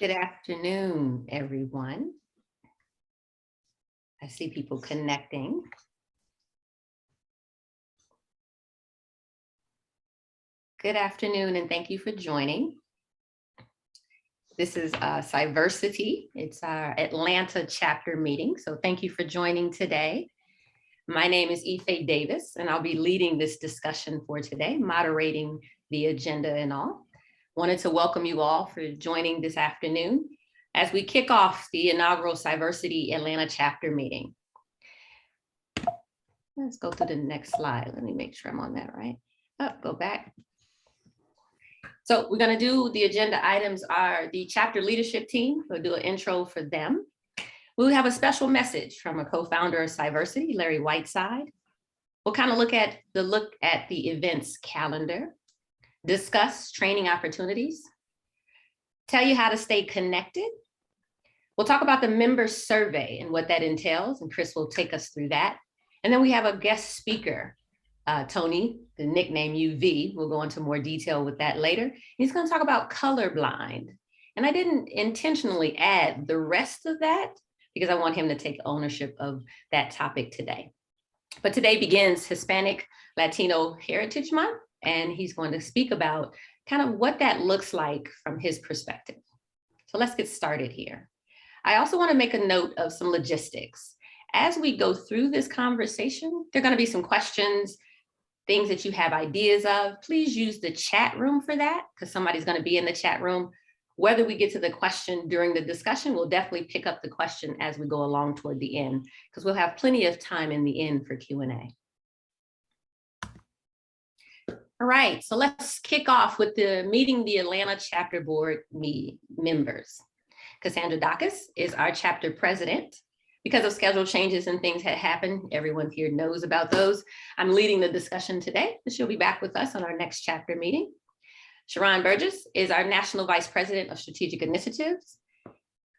Good afternoon, everyone. I see people connecting. Good afternoon, and thank you for joining. This is Cyversity. It's our Atlanta chapter meeting, so thank you for joining today. My name is Ife Davis, and I'll be leading this discussion for today, moderating the agenda and all. Wanted to welcome you all for joining this afternoon as we kick off the inaugural Cyversity Atlanta chapter meeting. Let's go to the next slide. Let me make sure I'm on that right. Oh, go back. So we're going to do the agenda items are the chapter leadership team. We'll do an intro for them. We'll have a special message from a co-founder of Cyversity, Larry Whiteside. We'll kind of look at the events calendar, discuss training opportunities, tell you how to stay connected. We'll talk about the member survey and what that entails, and Chris will take us through that. And then we have a guest speaker, Tony, the nickname UV. We'll go into more detail with that later. He's going to talk about colorblind. And I didn't intentionally add the rest of that because I want him to take ownership of that topic today. But today begins Hispanic-Latino Heritage Month, and he's going to speak about kind of what that looks like from his perspective. So let's get started here. I also want to make a note of some logistics. As we go through this conversation, there are going to be some questions, things that you have ideas of. Please use the chat room for that, because somebody's going to be in the chat room. Whether we get to the question during the discussion, we'll definitely pick up the question as we go along toward the end, because we'll have plenty of time in the end for Q&A. All right, so let's kick off with the meeting the Atlanta chapter board members. Cassandra Dacus is our chapter president. Because of schedule changes and things that happen, everyone here knows about those. I'm leading the discussion today, and she'll be back with us on our next chapter meeting. Sharon Burgess is our National Vice President of Strategic Initiatives.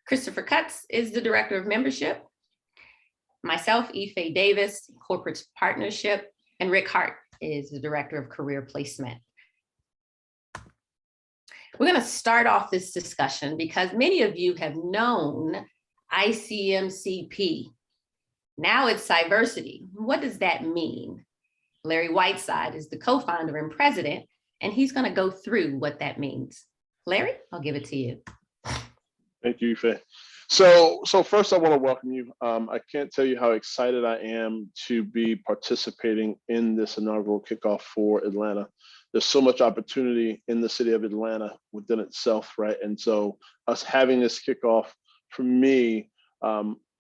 Christopher Cutts is the Director of Membership. Myself, Ife Davis, Corporate Partnership, and Rick Hart is the Director of Career Placement. We're going to start off this discussion because many of you have known ICMCP. Now it's Cyversity. What does that mean? Larry Whiteside is the co-founder and president, and he's going to go through what that means. Larry, I'll give it to you. Thank you, Ife. So first I want to welcome you. I can't tell you how excited I am to be participating in this inaugural kickoff for Atlanta. There's so much opportunity in the city of Atlanta within itself, right? And so us having this kickoff for me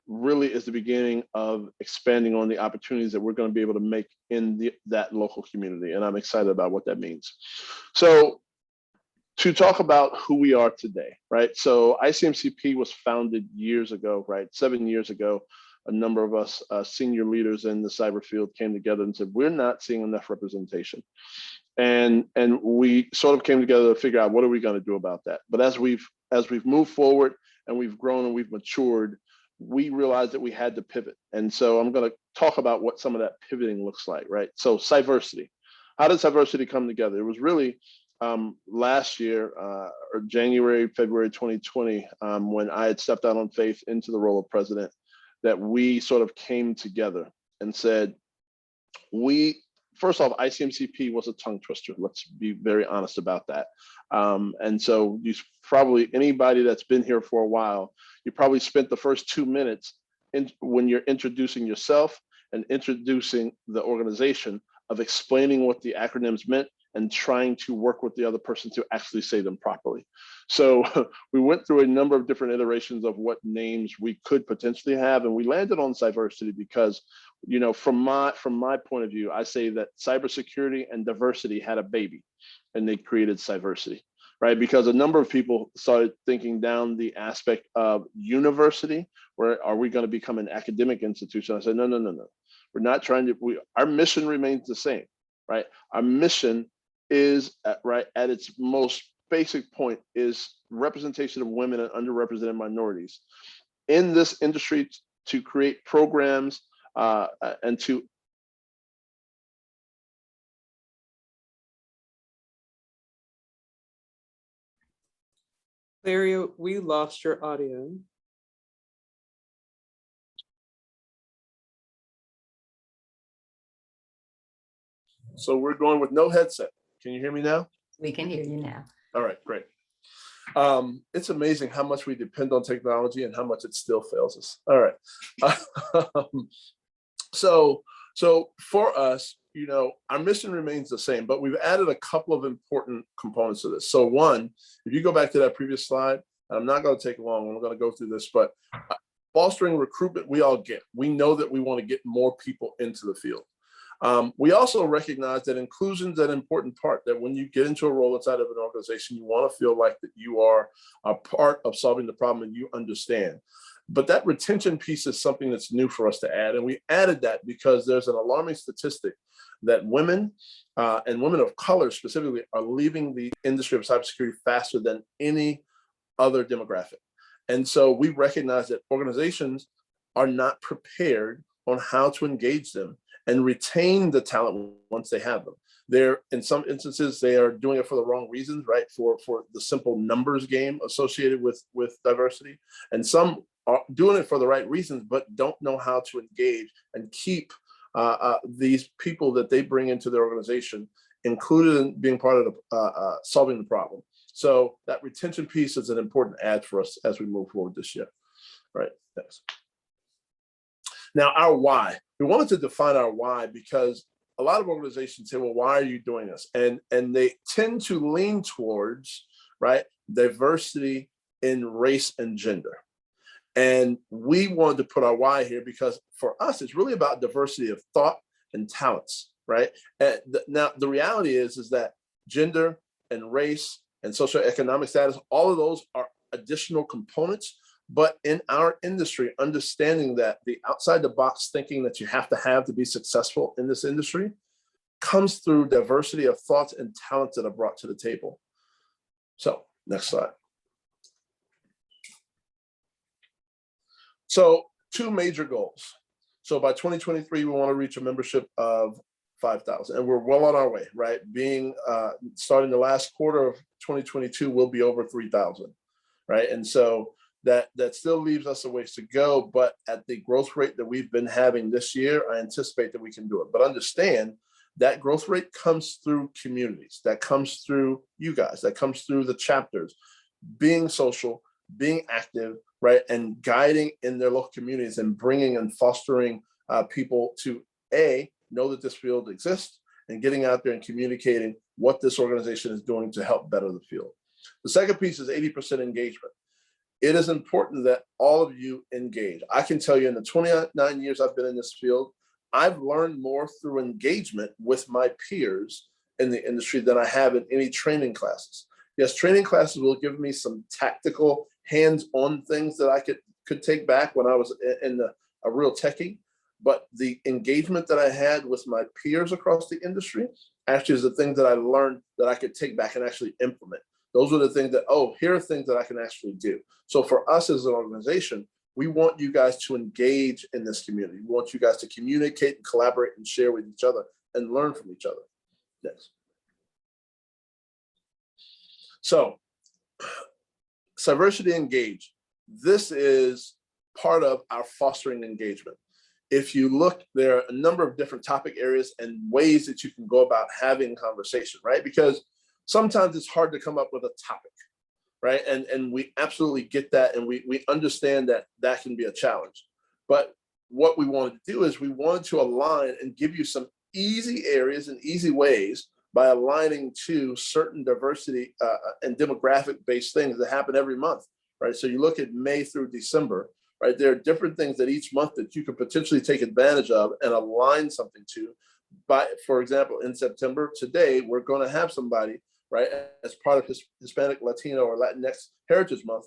really is the beginning of expanding on the opportunities that we're going to be able to make in that local community. And I'm excited about what that means. So to talk about who we are today, right? So ICMCP was founded years ago, right? 7 years ago. A number of us senior leaders in the cyber field came together and said, we're not seeing enough representation. And we sort of came together to figure out what are we going to do about that. But as we've moved forward and we've grown and we've matured, we realized that we had to pivot. And so I'm going to talk about what some of that pivoting looks like, right? So Cyversity. How did Cyversity come together? It was really last year, or January, February 2020, when I had stepped out on faith into the role of president, that we sort of came together and said, first off, ICMCP was a tongue twister. Let's be very honest about that. And so anybody that's been here for a while, you probably spent the first 2 minutes when you're introducing yourself and introducing the organization of explaining what the acronyms meant and trying to work with the other person to actually say them properly. So we went through a number of different iterations of what names we could potentially have, and we landed on Cyversity because, from my point of view, I say that cybersecurity and diversity had a baby, and they created Cyversity, right? Because a number of people started thinking down the aspect of university, where are we going to become an academic institution? I said, no. We're not trying to. Our mission remains the same, right? Our mission is at its most basic point is representation of women and underrepresented minorities in this industry to create programs and to Larry, we lost your audio. So we're going with no headset. Can you hear me now? We can hear you now. All right, great. It's amazing how much we depend on technology and how much it still fails us. All right. So for us, our mission remains the same, but we've added a couple of important components to this. So one, if you go back to that previous slide, and I'm not going to take long, I'm going to go through this, but fostering recruitment, we all get. We know that we want to get more people into the field. We also recognize that inclusion is an important part, that when you get into a role inside of an organization, you want to feel like that you are a part of solving the problem and you understand. But that retention piece is something that's new for us to add. And we added that because there's an alarming statistic that women and women of color specifically are leaving the industry of cybersecurity faster than any other demographic. And so we recognize that organizations are not prepared on how to engage them and retain the talent once they have them. They're, in some instances, they are doing it for the wrong reasons, right? For the simple numbers game associated with diversity. And some are doing it for the right reasons, but don't know how to engage and keep these people that they bring into their organization included in being part of the, solving the problem. So that retention piece is an important add for us as we move forward this year. Right, thanks. Now, our why. We wanted to define our why because a lot of organizations say, well, why are you doing this? And they tend to lean towards, right, diversity in race and gender. And we wanted to put our why here because for us, it's really about diversity of thought and talents, right? And now, the reality is that gender and race and socioeconomic status, all of those are additional components. But in our industry, understanding that the outside the box thinking that you have to be successful in this industry comes through diversity of thoughts and talents that are brought to the table. So next slide. So 2 major goals. So by 2023, we want to reach a membership of 5,000, and we're well on our way, right? Being starting the last quarter of 2022, we'll be over 3,000, right? And so that still leaves us a ways to go, but at the growth rate that we've been having this year, I anticipate that we can do it. But understand that growth rate comes through communities, that comes through you guys, that comes through the chapters, being social, being active, right, and guiding in their local communities and bringing and fostering people to know that this field exists and getting out there and communicating what this organization is doing to help better the field. The second piece is 80% engagement. It is important that all of you engage. I can tell you in the 29 years I've been in this field, I've learned more through engagement with my peers in the industry than I have in any training classes. Yes, training classes will give me some tactical hands-on things that I could take back when I was in a real techie, but the engagement that I had with my peers across the industry actually is the things that I learned that I could take back and actually implement. Those are the things that, oh, here are things that I can actually do. So for us as an organization, we want you guys to engage in this community. We want you guys to communicate and collaborate and share with each other and learn from each other. Next. So, Cyversity Engage. This is part of our fostering engagement. If you look, there are a number of different topic areas and ways that you can go about having conversation, right? Because sometimes it's hard to come up with a topic, right? And we absolutely get that, and we understand that that can be a challenge. But what we wanted to do is we wanted to align and give you some easy areas and easy ways by aligning to certain diversity and demographic-based things that happen every month, right? So you look at May through December, right? There are different things that each month that you could potentially take advantage of and align something to. For example, in September, today, we're going to have somebody, right, as part of Hispanic-Latino or Latinx Heritage Month,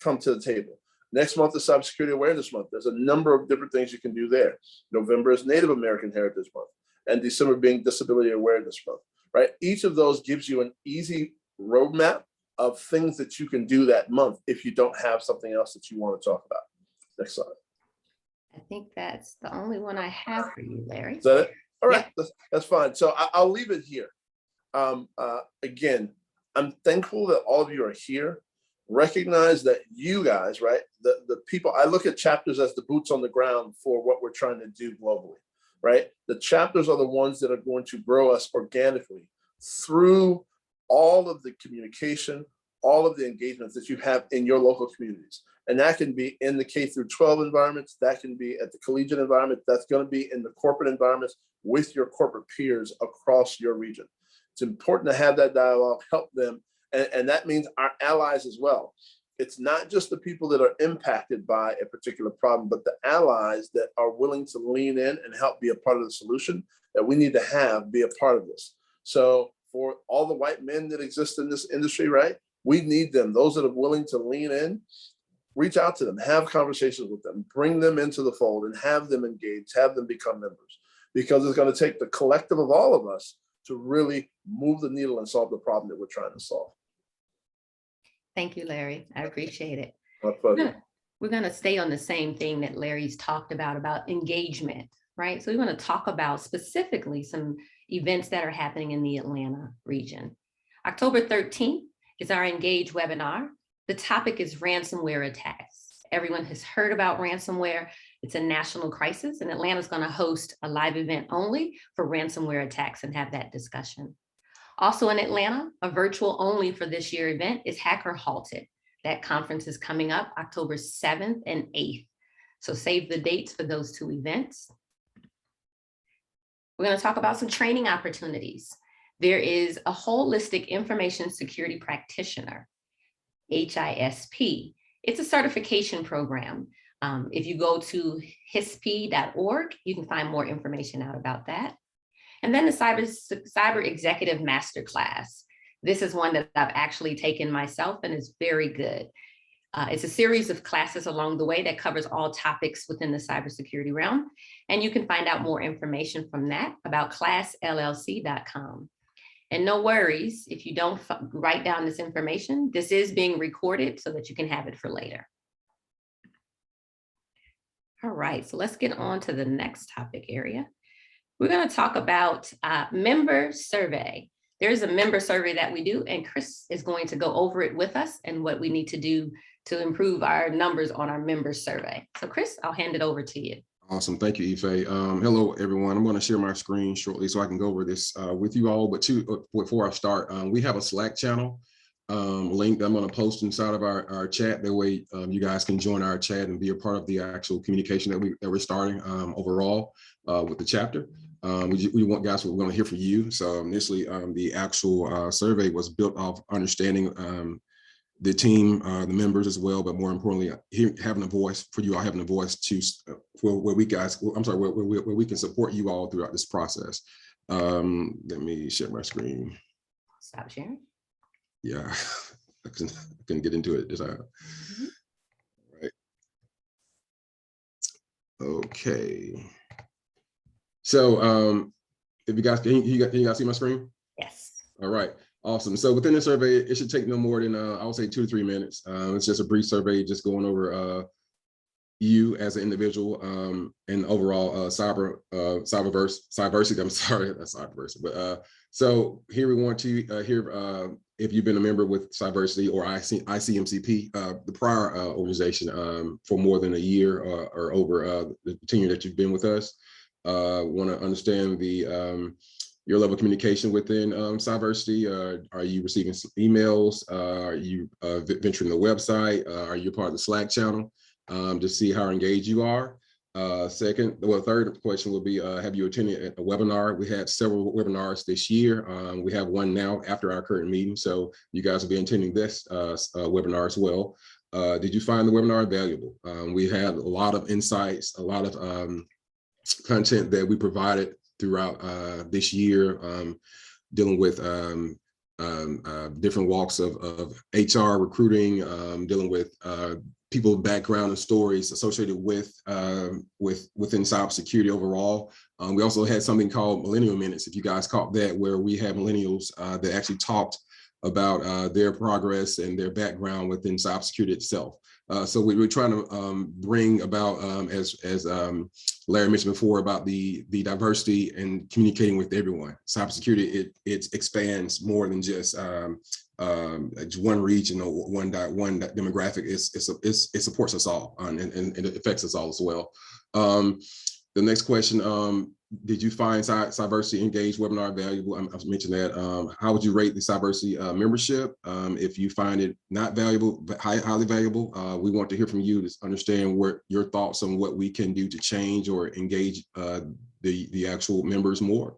come to the table. Next month is Cybersecurity Awareness Month. There's a number of different things you can do there. November is Native American Heritage Month, and December being Disability Awareness Month, right? Each of those gives you an easy roadmap of things that you can do that month if you don't have something else that you want to talk about. Next slide. I think that's the only one I have for you, Larry. Is that it? All right, Yeah. that's fine. So I'll leave it here. Again, I'm thankful that all of you are here. recognize that you guys, right, the people, I look at chapters as the boots on the ground for what we're trying to do globally, right? The chapters are the ones that are going to grow us organically through all of the communication, all of the engagements that you have in your local communities. And that can be in the K through 12 environments, that can be at the collegiate environment, that's going to be in the corporate environments with your corporate peers across your region. It's important to have that dialogue, help them, and that means our allies as well. It's not just the people that are impacted by a particular problem, but the allies that are willing to lean in and help be a part of the solution that we need to have be a part of this. So for all the white men that exist in this industry, right, we need them, those that are willing to lean in, reach out to them, have conversations with them, bring them into the fold and have them engage, have them become members, because it's going to take the collective of all of us to really move the needle and solve the problem that we're trying to solve. Thank you, Larry. I appreciate it. My pleasure. We're going to stay on the same thing that Larry's talked about engagement, right? So we want to talk about specifically some events that are happening in the Atlanta region. October 13th is our Engage webinar. The topic is ransomware attacks. Everyone has heard about ransomware. It's a national crisis, and Atlanta's going to host a live event only for ransomware attacks and have that discussion. Also in Atlanta, a virtual only for this year event is Hacker Halted. That conference is coming up October 7th and 8th. So save the dates for those two events. We're going to talk about some training opportunities. There is a holistic information security practitioner, HISP. It's a certification program. If you go to hisp.org, you can find more information out about that. And then the Cyber Executive Masterclass. This is one that I've actually taken myself and is very good. It's a series of classes along the way that covers all topics within the cybersecurity realm. And you can find out more information from that about classllc.com. And no worries, if you don't write down this information, this is being recorded so that you can have it for later. All right, so let's get on to the next topic area. We're going to talk about member survey. There's a member survey that we do, and Chris is going to go over it with us and what we need to do to improve our numbers on our member survey. So Chris, I'll hand it over to you. Awesome. Thank you, Ife. Hello, everyone. I'm going to share my screen shortly so I can go over this with you all. But before I start, we have a Slack channel link that I'm going to post inside of our chat. That way you guys can join our chat and be a part of the actual communication that we're starting overall with the chapter. We want, guys, we're going to hear from you. So initially, the actual survey was built off understanding the team, the members as well, but more importantly, having a voice for you all, having a voice to where we can support you all throughout this process. Let me share my screen. Stop sharing. Yeah, I couldn't get into it. Right. Okay. So if you guys can you guys see my screen? Yes. All right. Awesome. So within the survey, it should take no more than I would say 2 to 3 minutes. It's just a brief survey, just going over you as an individual and overall cybersecurity. I'm sorry, that's cybersecurity. But so here we want to hear if you've been a member with Cyversity or ICMCP, the prior organization for more than a year or over the tenure that you've been with us. Want to understand the your level of communication within Cyversity. Are you receiving emails? Are you venturing the website? Are you part of the Slack channel to see how engaged you are? Third question would be, have you attended a webinar? We had several webinars this year. We have one now after our current meeting. So you guys will be attending this webinar as well. Did you find the webinar valuable? We had a lot of insights, a lot of content that we provided throughout this year, dealing with different walks of HR, recruiting, dealing with people's background and stories associated with within cybersecurity overall. We also had something called Millennial Minutes, if you guys caught that, where we had millennials that actually talked about their progress and their background within cybersecurity itself. So we were trying to bring about, as Larry mentioned before, about the diversity and communicating with everyone. Cybersecurity, it expands more than just one region or one demographic. It supports us all, and it affects us all as well. The next question, did you find Cyversity Engage webinar valuable? I mentioned that. How would you rate the Cyversity membership? If you find it not valuable, but highly valuable, we want to hear from you to understand what your thoughts on what we can do to change or engage the actual members more.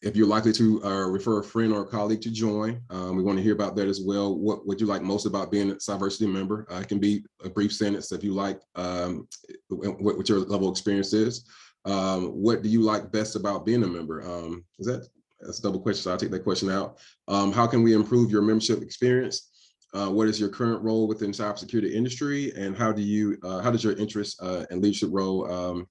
If you're likely to refer a friend or a colleague to join, we want to hear about that as well. What would you like most about being a Cyversity member? It can be a brief sentence if you like, what your level of experience is. What do you like best about being a member? That's a double question, so I'll take that question out. How can we improve your membership experience? What is your current role within the cybersecurity industry? And how does your interest and leadership role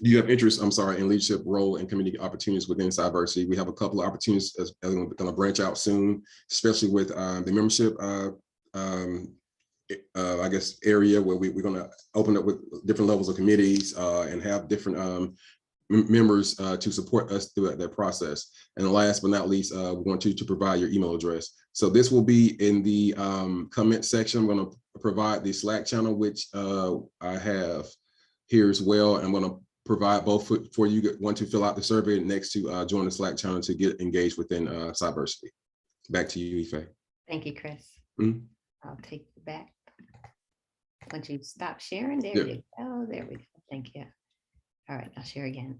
do you have interest, in leadership role and community opportunities within Cyversity? We have a couple of opportunities that's going to branch out soon, especially with the membership, I guess, area where we're going to open up with different levels of committees and have different members to support us through that process. And last but not least, we want you to provide your email address. So this will be in the comment section. I'm going to provide the Slack channel, which I have here as well. I'm going to provide both for you one to fill out the survey and next to join the Slack channel to get engaged within Cyversity. Back to you, Ife. Thank you, Chris. Mm-hmm. I'll take you back. Once you stop sharing, there you go. There we go. Thank you. All right, I'll share again.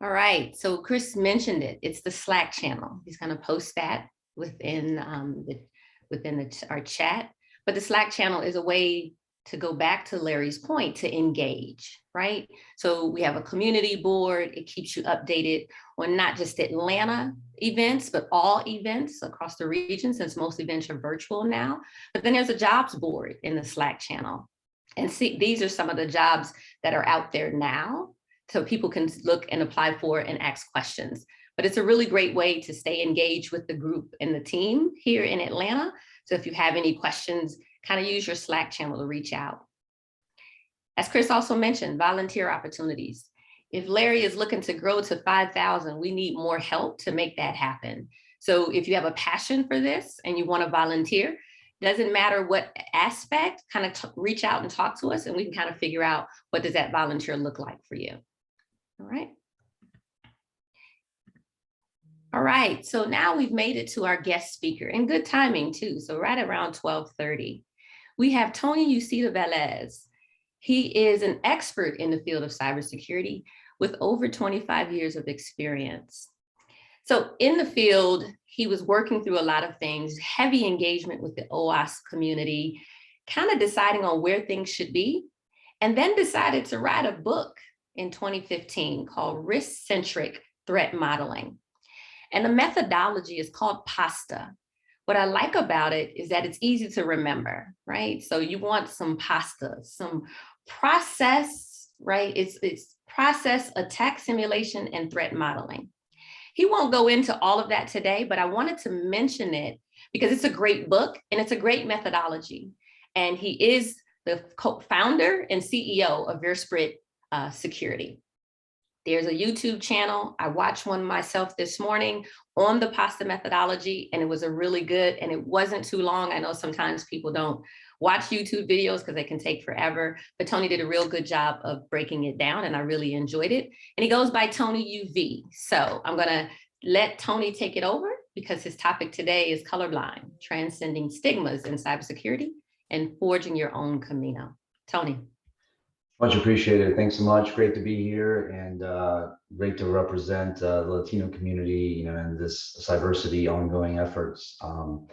All right, so Chris mentioned it. It's the Slack channel. He's going to post that within our chat. But the Slack channel is a way to go back to Larry's point, to engage, right? So we have a community board. It keeps you updated on not just Atlanta events, but all events across the region, since most events are virtual now. But then there's a jobs board in the Slack channel. And see, these are some of the jobs that are out there now, so people can look and apply for and ask questions. But it's a really great way to stay engaged with the group and the team here in Atlanta. So if you have any questions, kind of use your Slack channel to reach out. As Chris also mentioned, volunteer opportunities. If Larry is looking to grow to 5,000, we need more help to make that happen. So if you have a passion for this and you want to volunteer, doesn't matter what aspect, kind of reach out and talk to us, and we can kind of figure out what does that volunteer look like for you. All right. All right, so now we've made it to our guest speaker, and good timing too. So right around 12:30, we have Tony UcedaVelez. He is an expert in the field of cybersecurity with over 25 years of experience. So in the field, he was working through a lot of things, heavy engagement with the OWASP community, kind of deciding on where things should be, and then decided to write a book in 2015 called Risk-Centric Threat Modeling. And the methodology is called PASTA. What I like about it is that it's easy to remember, right? So you want some PASTA, some process, right? It's process, attack simulation, and threat modeling. He won't go into all of that today, but I wanted to mention it because it's a great book and it's a great methodology. And he is the co-founder and CEO of VerSprite Security. There's a YouTube channel. I watched one myself this morning on the PASTA methodology, and it was a really good, and it wasn't too long. I know sometimes people don't watch YouTube videos because they can take forever, but Tony did a real good job of breaking it down, and I really enjoyed it. And he goes by Tony UV. So I'm gonna let Tony take it over because his topic today is colorblind, transcending stigmas in cybersecurity and forging your own Camino. Tony. Much appreciated. Thanks so much. Great to be here, and great to represent the Latino community, in this Cyversity ongoing efforts. So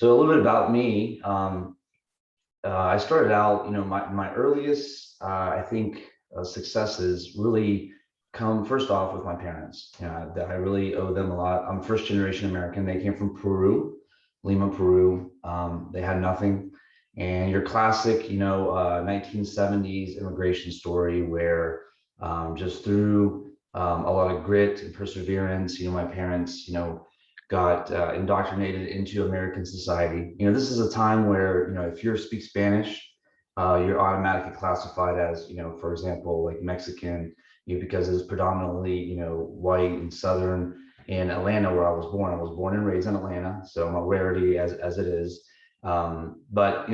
a little bit about me. I started out, my earliest, I think, successes really come first off with my parents. That I really owe them a lot. I'm first generation American. They came from Peru, Lima, Peru. They had nothing. And your classic, 1970s immigration story where just through a lot of grit and perseverance, my parents, got indoctrinated into American society. This is a time where, if you speak Spanish, you're automatically classified as, for example, like Mexican, because it's predominantly, white and Southern. in Atlanta, where I was born. I was born and raised in Atlanta, so I'm a rarity as it is. But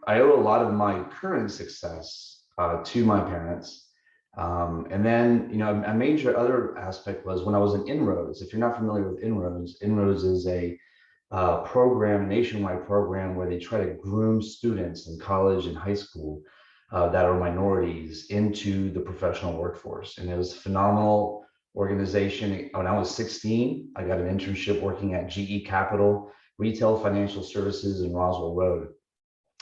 I owe a lot of my current success to my parents. And then, a major other aspect was when I was in Inroads. If you're not familiar with Inroads, Inroads is a nationwide program where they try to groom students in college and high school that are minorities into the professional workforce. And it was a phenomenal organization. When I was 16, I got an internship working at GE Capital Retail Financial Services in Roswell Road.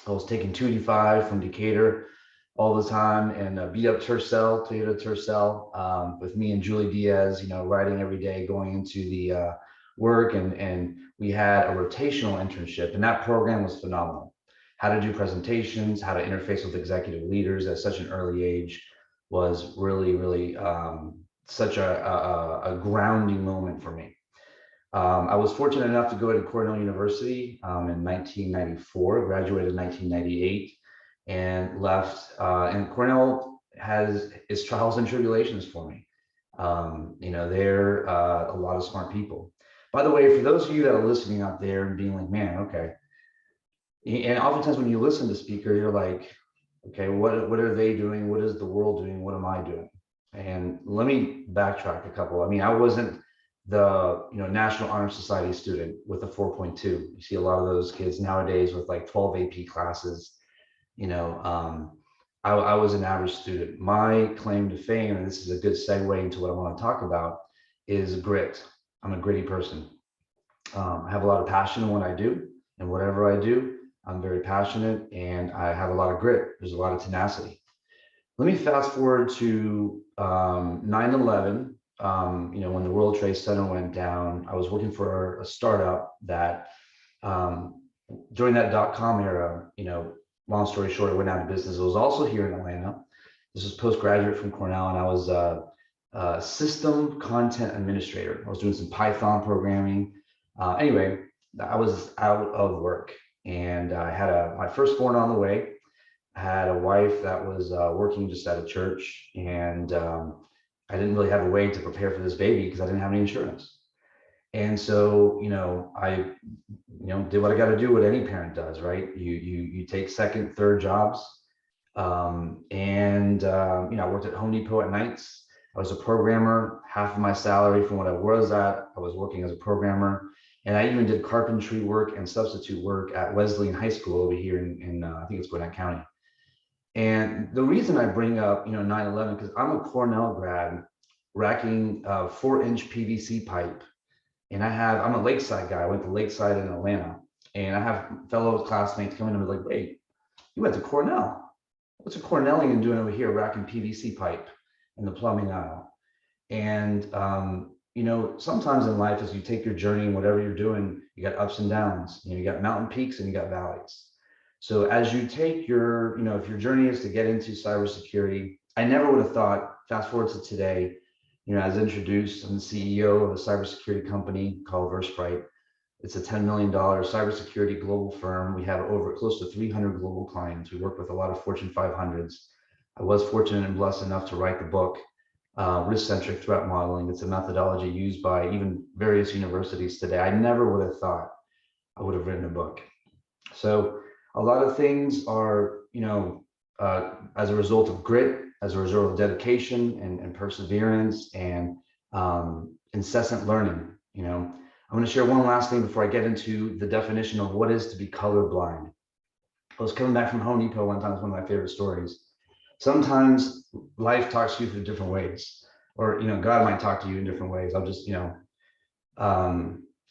I was taking 285 from Decatur all the time and beat up Toyota Tercel, with me and Julie Diaz, riding every day, going into the work. And we had a rotational internship, and that program was phenomenal. How to do presentations, how to interface with executive leaders at such an early age was really, really such a grounding moment for me. I was fortunate enough to go to Cornell University in 1994, graduated in 1998, and left. And Cornell has its trials and tribulations for me. They're a lot of smart people. By the way, for those of you that are listening out there and being like, man, okay. And oftentimes when you listen to speakers, you're like, okay, what are they doing? What is the world doing? What am I doing? And let me backtrack a couple. I mean, I wasn't the National Honor Society student with a 4.2. You see a lot of those kids nowadays with like 12 AP classes. I was an average student. My claim to fame, and this is a good segue into what I want to talk about, is grit. I'm a gritty person. I have a lot of passion in what I do, and whatever I do, I'm very passionate, and I have a lot of grit. There's a lot of tenacity. Let me fast forward to 9/11. When the World Trade Center went down, I was working for a startup that during that .com era, long story short, it went out of business. It was also here in Atlanta. This was postgraduate from Cornell, and I was a system content administrator. I was doing some Python programming. Anyway, I was out of work, and I had my firstborn on the way. I had a wife that was working just at a church, and I didn't really have a way to prepare for this baby because I didn't have any insurance. And so, I, did what I got to do, what any parent does, right? You take second, third jobs. I worked at Home Depot at nights. I was a programmer. Half of my salary from what I was at, I was working as a programmer. And I even did carpentry work and substitute work at Wesleyan High School over here in I think it's Gwinnett County. And the reason I bring up, 9/11, because I'm a Cornell grad racking 4-inch PVC pipe. And I'm a Lakeside guy. I went to Lakeside in Atlanta. And I have fellow classmates coming to me like, wait, you went to Cornell. What's a Cornellian doing over here racking PVC pipe in the plumbing aisle? And, sometimes in life, as you take your journey and whatever you're doing, you got ups and downs. You got mountain peaks and you got valleys. So as you take your, if your journey is to get into cybersecurity, I never would have thought, fast forward to today, as introduced, I'm the CEO of a cybersecurity company called VerSprite. It's a $10 million cybersecurity global firm. We have over close to 300 global clients. We work with a lot of Fortune 500s. I was fortunate and blessed enough to write the book, Risk-Centric Threat Modeling. It's a methodology used by even various universities today. I never would have thought I would have written a book. So a lot of things are, as a result of grit, as a result of dedication and perseverance and incessant learning. I'm going to share one last thing before I get into the definition of what is to be colorblind. I was coming back from Home Depot one time. It's one of my favorite stories. Sometimes life talks to you through different ways, or God might talk to you in different ways. I'll just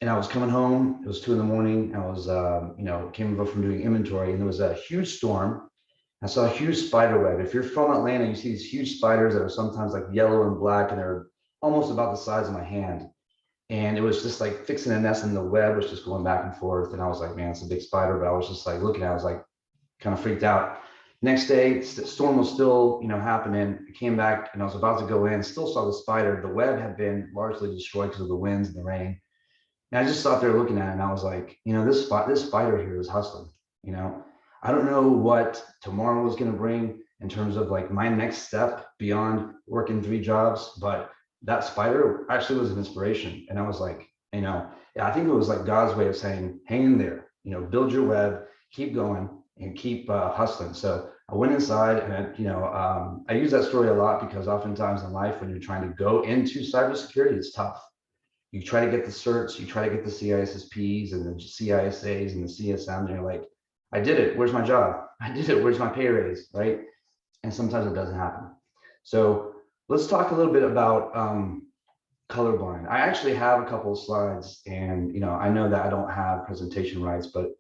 and I was coming home. It was 2 a.m. I was came over from doing inventory, and there was a huge storm. I saw a huge spider web. If you're from Atlanta, you see these huge spiders that are sometimes like yellow and black, and they're almost about the size of my hand. And it was just like fixing a nest, and the web was just going back and forth. And I was like, man, it's a big spider. But I was just like looking at it, I was like kind of freaked out. Next day, the storm was still, happening. I came back and I was about to go in, still saw the spider. The web had been largely destroyed because of the winds and the rain. And I just sat there looking at it, and I was like, this spider here is hustling. I don't know what tomorrow is going to bring in terms of like my next step beyond working 3 jobs, but that spider actually was an inspiration. And I was like, yeah, I think it was like God's way of saying, hang in there, build your web, keep going, and keep hustling. So I went inside, and I use that story a lot because oftentimes in life, when you're trying to go into cybersecurity, it's tough. You try to get the certs, you try to get the CISSPs and the CISAs and the CSMs, and you're like, I did it. Where's my job? I did it. Where's my pay raise? Right? And sometimes it doesn't happen. So let's talk a little bit about colorblind. I actually have a couple of slides, and I know that I don't have presentation rights, but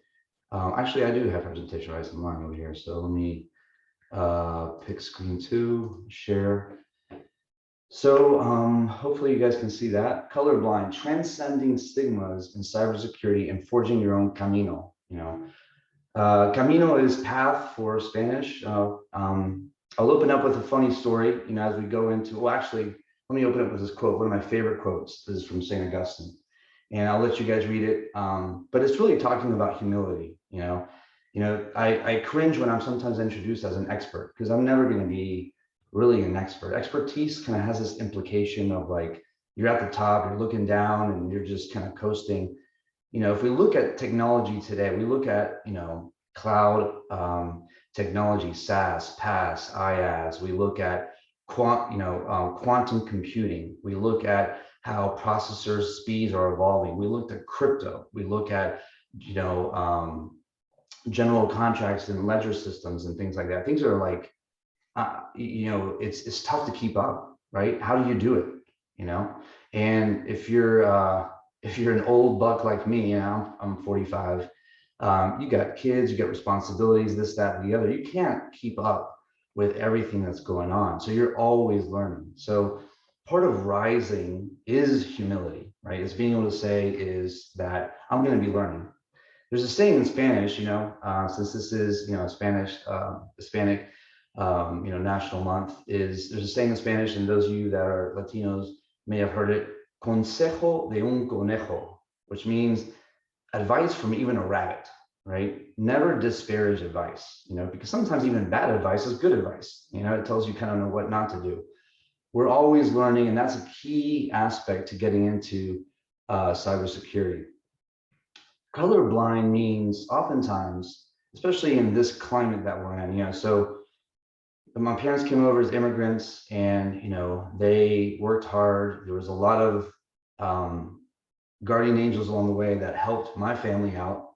actually I do have presentation rights. I'm over here. So let me pick screen 2, share. So hopefully you guys can see that. Colorblind, transcending stigmas in cybersecurity and forging your own Camino. Camino is path for Spanish. I'll open up with a funny story, as we go into, well, actually, let me open up with this quote, one of my favorite quotes. This is from St. Augustine, and I'll let you guys read it. But it's really talking about humility. I cringe when I'm sometimes introduced as an expert, because I'm never going to be really an expert. Expertise kind of has this implication of like, you're at the top, you're looking down, and you're just kind of coasting. If we look at technology today, we look at, cloud technology, SaaS, PaaS, IaaS. We look at quantum computing. We look at how processors speeds are evolving. We looked at crypto. We look at general contracts and ledger systems and things like that. Things are like, it's tough to keep up, right? How do you do it? And if you're an old buck like me, I'm 45. You got kids, you got responsibilities, this, that, and the other. You can't keep up with everything that's going on. So you're always learning. So part of rising is humility, right? It's being able to say is that I'm going to be learning. There's a saying in Spanish, since this is, Hispanic, National Month, there's a saying in Spanish, and those of you that are Latinos may have heard it, consejo de un conejo, which means advice from even a rabbit, right? Never disparage advice, because sometimes even bad advice is good advice. It tells you kind of know what not to do. We're always learning, and that's a key aspect to getting into cybersecurity. Colorblind means oftentimes, especially in this climate that we're in, so my parents came over as immigrants, and they worked hard. There was a lot of guardian angels along the way that helped my family out.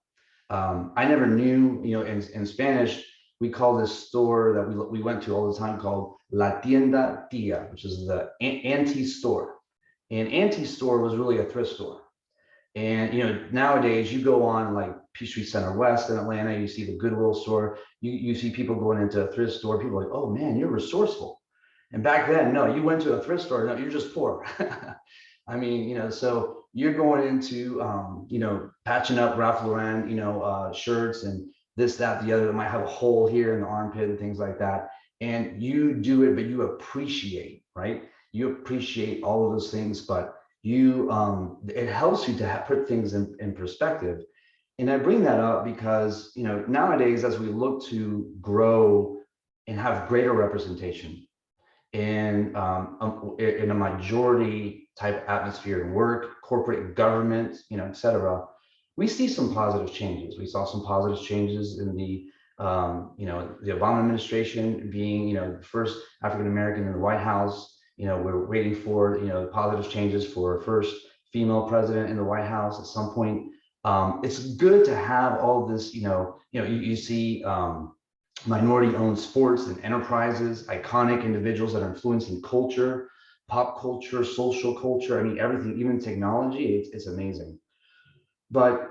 I never knew, in Spanish, we call this store that we went to all the time called La Tienda Tía, which is the auntie store. And auntie store was really a thrift store. And nowadays you go on like Peachtree Center West in Atlanta, you see the Goodwill store, you see people going into a thrift store, people are like, oh man, you're resourceful. And back then, no, you went to a thrift store, no, you're just poor. I mean, so you're going into, patching up Ralph Lauren, shirts and this, that, the other that might have a hole here in the armpit and things like that. And you do it, but you appreciate, right? You appreciate all of those things, but it helps you to put things in perspective. And I bring that up because, nowadays, as we look to grow and have greater representation in a majority type atmosphere in work, corporate government, et cetera, we see some positive changes. We saw some positive changes in the Obama administration being, the first African-American in the White House. We're waiting for, positive changes for first female president in the White House at some point. It's good to have all this, you see minority-owned sports and enterprises, iconic individuals that are influencing culture, pop culture, social culture. I mean, everything, even technology, it's amazing. But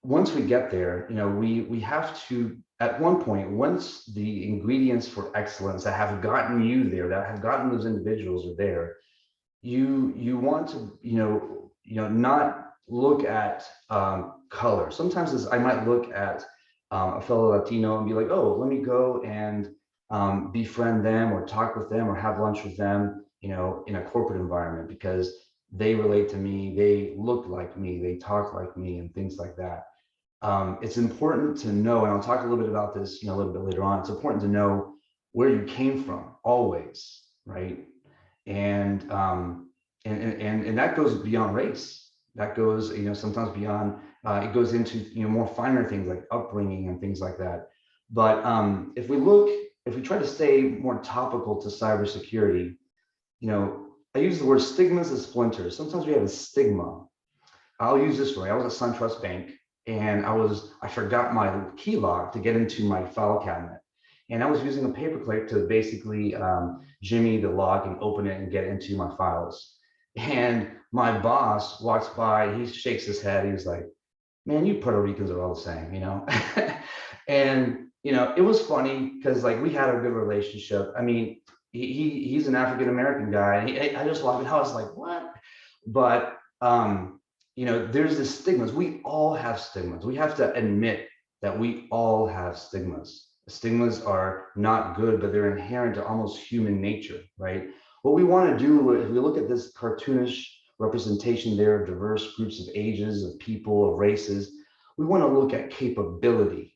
once we get there, we have to, at one point, once the ingredients for excellence that have gotten you there, that have gotten those individuals are there, you want to, not look at color. Sometimes I might look at a fellow Latino and be like, oh, let me go and befriend them or talk with them or have lunch with them, in a corporate environment because they relate to me, they look like me, they talk like me, and things like that. It's important to know, and I'll talk a little bit about this, a little bit later on. It's important to know where you came from always, right? And And that goes beyond race. That goes, sometimes beyond, it goes into, more finer things like upbringing and things like that. But if we try to stay more topical to cybersecurity, I use the word stigmas as splinters. Sometimes we have a stigma. I'll use this story. I was at SunTrust Bank, and I forgot my key lock to get into my file cabinet. And I was using a paperclip to basically jimmy the lock and open it and get into my files. And my boss walks by, he shakes his head. He was like, man, you Puerto Ricans are all the same, And, it was funny because like we had a good relationship. I mean, he's an African-American guy. And I just walked in, I was like, what? But, there's this stigmas. We all have stigmas. We have to admit that we all have stigmas. Stigmas are not good, but they're inherent to almost human nature, right? What we want to do, if we look at this cartoonish representation there of diverse groups of ages, of people, of races, we want to look at capability.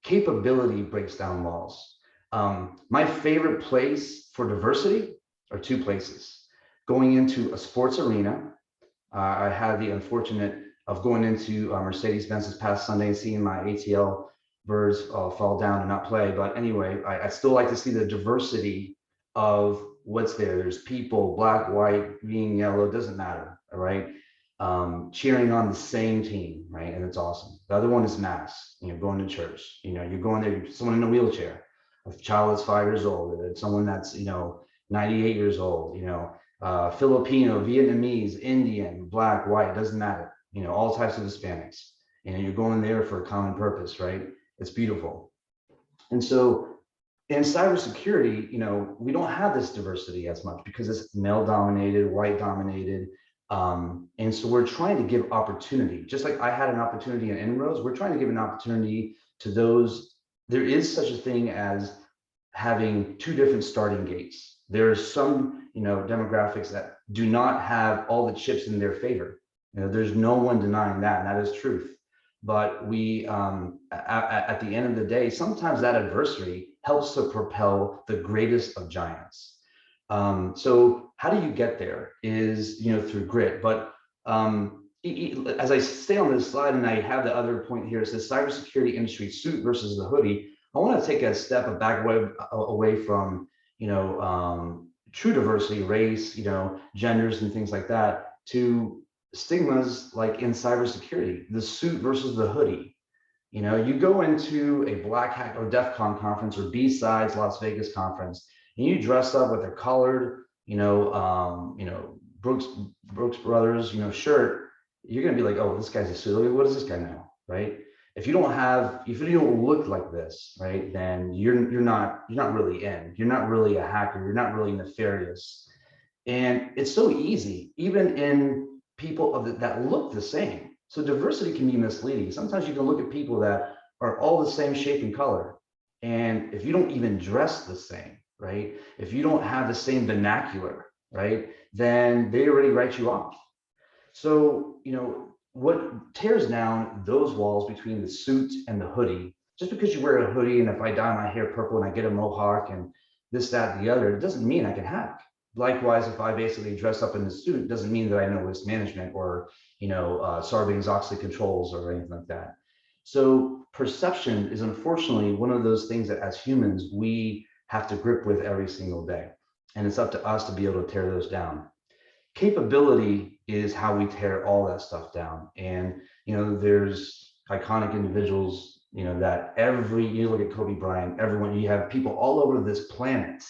Capability breaks down walls. My favorite place for diversity are two places. Going into a sports arena. I had the unfortunate of going into Mercedes-Benz this past Sunday and seeing my ATL birds fall down and not play. But anyway, I still like to see the diversity of what's there. There's people, black, white, green, yellow, doesn't matter, all right? Cheering on the same team, right? And it's awesome. The other one is mass, going to church. You're going there, someone in a wheelchair, a child that's 5 years old, someone that's, 98 years old, Filipino, Vietnamese, Indian, black, white, doesn't matter, all types of Hispanics. You're going there for a common purpose, right? It's beautiful. And so in cybersecurity, we don't have this diversity as much because it's male dominated, white dominated. And so we're trying to give opportunity, just like I had an opportunity in En-ROADS, we're trying to give an opportunity to those. There is such a thing as having two different starting gates. There's some, demographics that do not have all the chips in their favor. There's no one denying that, and that is truth. But we, at the end of the day, sometimes that adversity helps to propel the greatest of giants. So how do you get there is, through grit. But as I stay on this slide and I have the other point here, it says cybersecurity industry suit versus the hoodie. I want to take a step back away from, true diversity, race, genders and things like that, to stigmas like in cybersecurity, the suit versus the hoodie. You go into a Black Hat or DEF CON conference or B-Sides Las Vegas conference, and you dress up with a collared, Brooks Brothers, shirt, you're gonna be like, oh, this guy's a suit. What does this guy know, right? If you don't look like this, right, then you're not really in. You're not really a hacker. You're not really nefarious. And it's so easy, even in people that look the same. So diversity can be misleading. Sometimes you can look at people that are all the same shape and color. And if you don't even dress the same, right? If you don't have the same vernacular, right? Then they already write you off. So, what tears down those walls between the suit and the hoodie, just because you wear a hoodie and if I dye my hair purple and I get a mohawk and this, that, and the other, it doesn't mean I can hack. Likewise, if I basically dress up in the suit, it doesn't mean that I know risk management or, Sarbanes-Oxley controls or anything like that. So perception is unfortunately one of those things that as humans, we have to grip with every single day. And it's up to us to be able to tear those down. Capability is how we tear all that stuff down. And, there's iconic individuals, that you look at Kobe Bryant, everyone, you have people all over this planet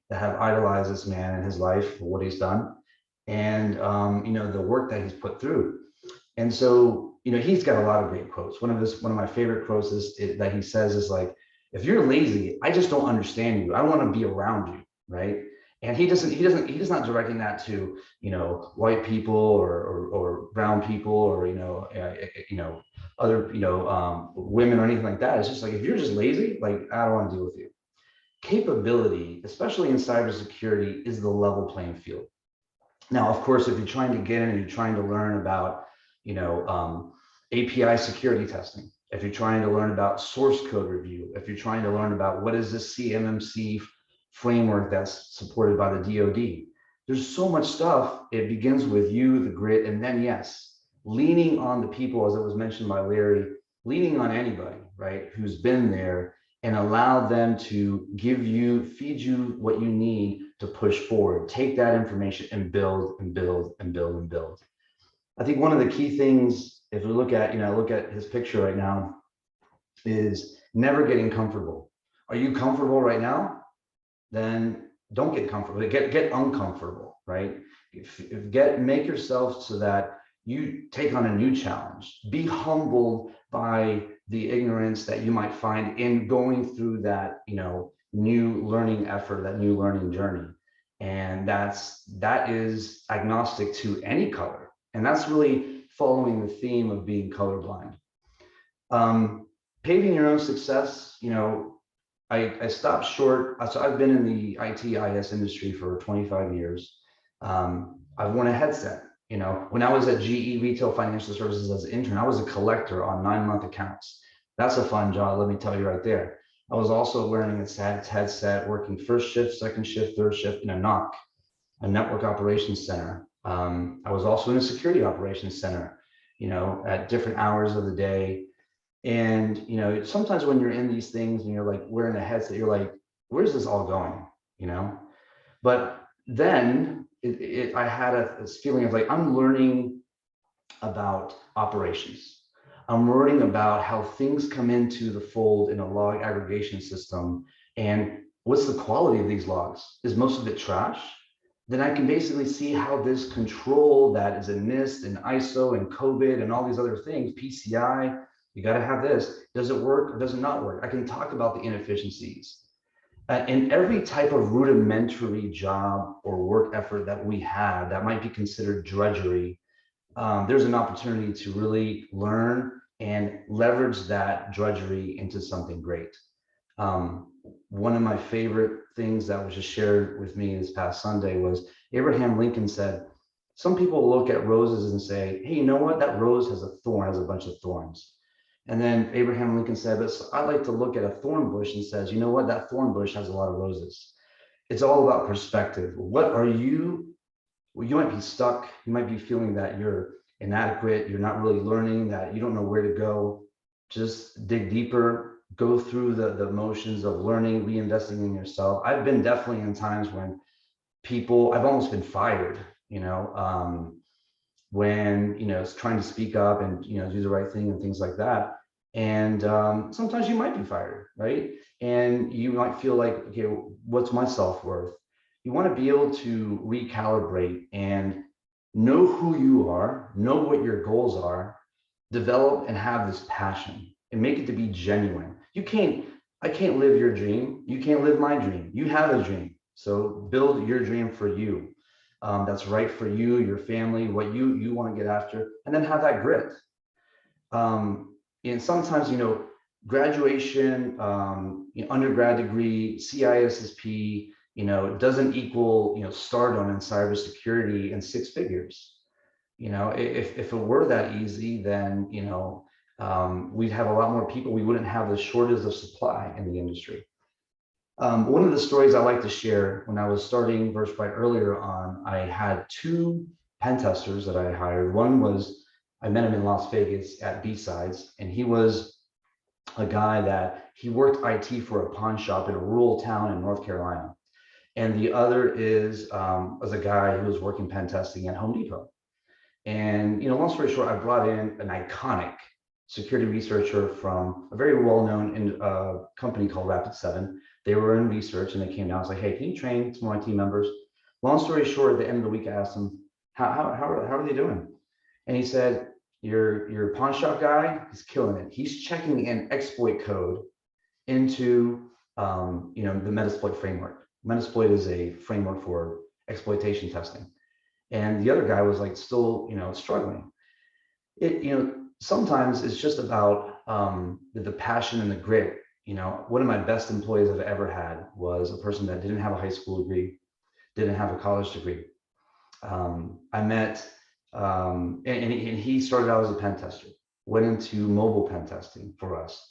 that have idolized this man and his life for what he's done. And, the work that he's put through. And so, he's got a lot of great quotes. One of my favorite quotes is that he says is like, if you're lazy, I just don't understand you. I want to be around you, right? And he's not directing that to, white people or brown people or, other, women or anything like that. It's just like, if you're just lazy, like, I don't want to deal with you. Capability, especially in cybersecurity, is the level playing field. Now, of course, if you're trying to get in and you're trying to learn about, API security testing, if you're trying to learn about source code review, if you're trying to learn about what is this CMMC framework that's supported by the DoD, there's so much stuff. It begins with you, the grit, and then yes, leaning on the people, as it was mentioned by Larry, leaning on anybody, right, who's been there, and allow them to give you, feed you what you need to push forward. Take that information and build and build and build and build. I think one of the key things, if we look at, look at his picture right now, is never getting comfortable. Are you comfortable right now? Then don't get comfortable. Get uncomfortable, right? Make yourself so that you take on a new challenge. Be humbled by the ignorance that you might find in going through that, new learning effort, that new learning journey. And that is agnostic to any color. And that's really following the theme of being colorblind. Paving your own success, I stopped short. So I've been in the IT/IS industry for 25 years. I've worn a headset. When I was at GE Retail Financial Services as an intern, I was a collector on 9-month accounts. That's a fun job, let me tell you right there. I was also wearing a headset, working first shift, second shift, third shift in a NOC, a network operations center. I was also in a security operations center, at different hours of the day. And, sometimes when you're in these things and you're like wearing a headset, you're like, where's this all going? But then I had this feeling of like, I'm learning about operations. I'm learning about how things come into the fold in a log aggregation system. And what's the quality of these logs? Is most of it trash? Then I can basically see how this control that is in NIST and ISO and COVID and all these other things, PCI, you got to have this. Does it work or does it not work? I can talk about the inefficiencies. In every type of rudimentary job or work effort that we have that might be considered drudgery, there's an opportunity to really learn and leverage that drudgery into something great. One of my favorite things that was just shared with me this past Sunday was Abraham Lincoln said, some people look at roses and say, hey, you know what? That rose has a thorn, has a bunch of thorns. And then Abraham Lincoln said, but I like to look at a thorn bush and says, you know what? That thorn bush has a lot of roses. It's all about perspective. What are you? Well, you might be stuck. You might be feeling that you're inadequate. You're not really learning, that you don't know where to go. Just dig deeper, go through the motions of learning, reinvesting in yourself. I've been definitely in times when I've almost been fired, when, it's trying to speak up and, do the right thing and things like that. And sometimes you might be fired, right? And you might feel like, okay, what's my self-worth? You want to be able to recalibrate and know who you are, know what your goals are, develop and have this passion and make it to be genuine. I can't live your dream. You can't live my dream. You have a dream. So build your dream for you. That's right for you, your family, what you want to get after, and then have that grit. And sometimes, graduation, undergrad degree, CISSP, doesn't equal, stardom in cybersecurity in 6 figures. If it were that easy, then, we'd have a lot more people. We wouldn't have the shortage of supply in the industry. One of the stories I like to share, when I was starting VerSprite earlier on, I had 2 pen testers that I hired. One was, I met him in Las Vegas at B-Sides, and he was a guy that he worked IT for a pawn shop in a rural town in North Carolina. And the other was a guy who was working pen testing at Home Depot. And, long story short, I brought in an iconic security researcher from a very well-known company called Rapid7. They were in research and they came down. I was like, hey, can you train some of my team members? Long story short, at the end of the week, I asked him, how are they doing? And he said, your pawn shop guy is killing it. He's checking in exploit code into the Metasploit framework. Metasploit is a framework for exploitation testing. And the other guy was like still, struggling. Sometimes it's just about the passion and the grit. One of my best employees I've ever had was a person that didn't have a high school degree, didn't have a college degree. I met, and he started out as a pen tester, went into mobile pen testing for us.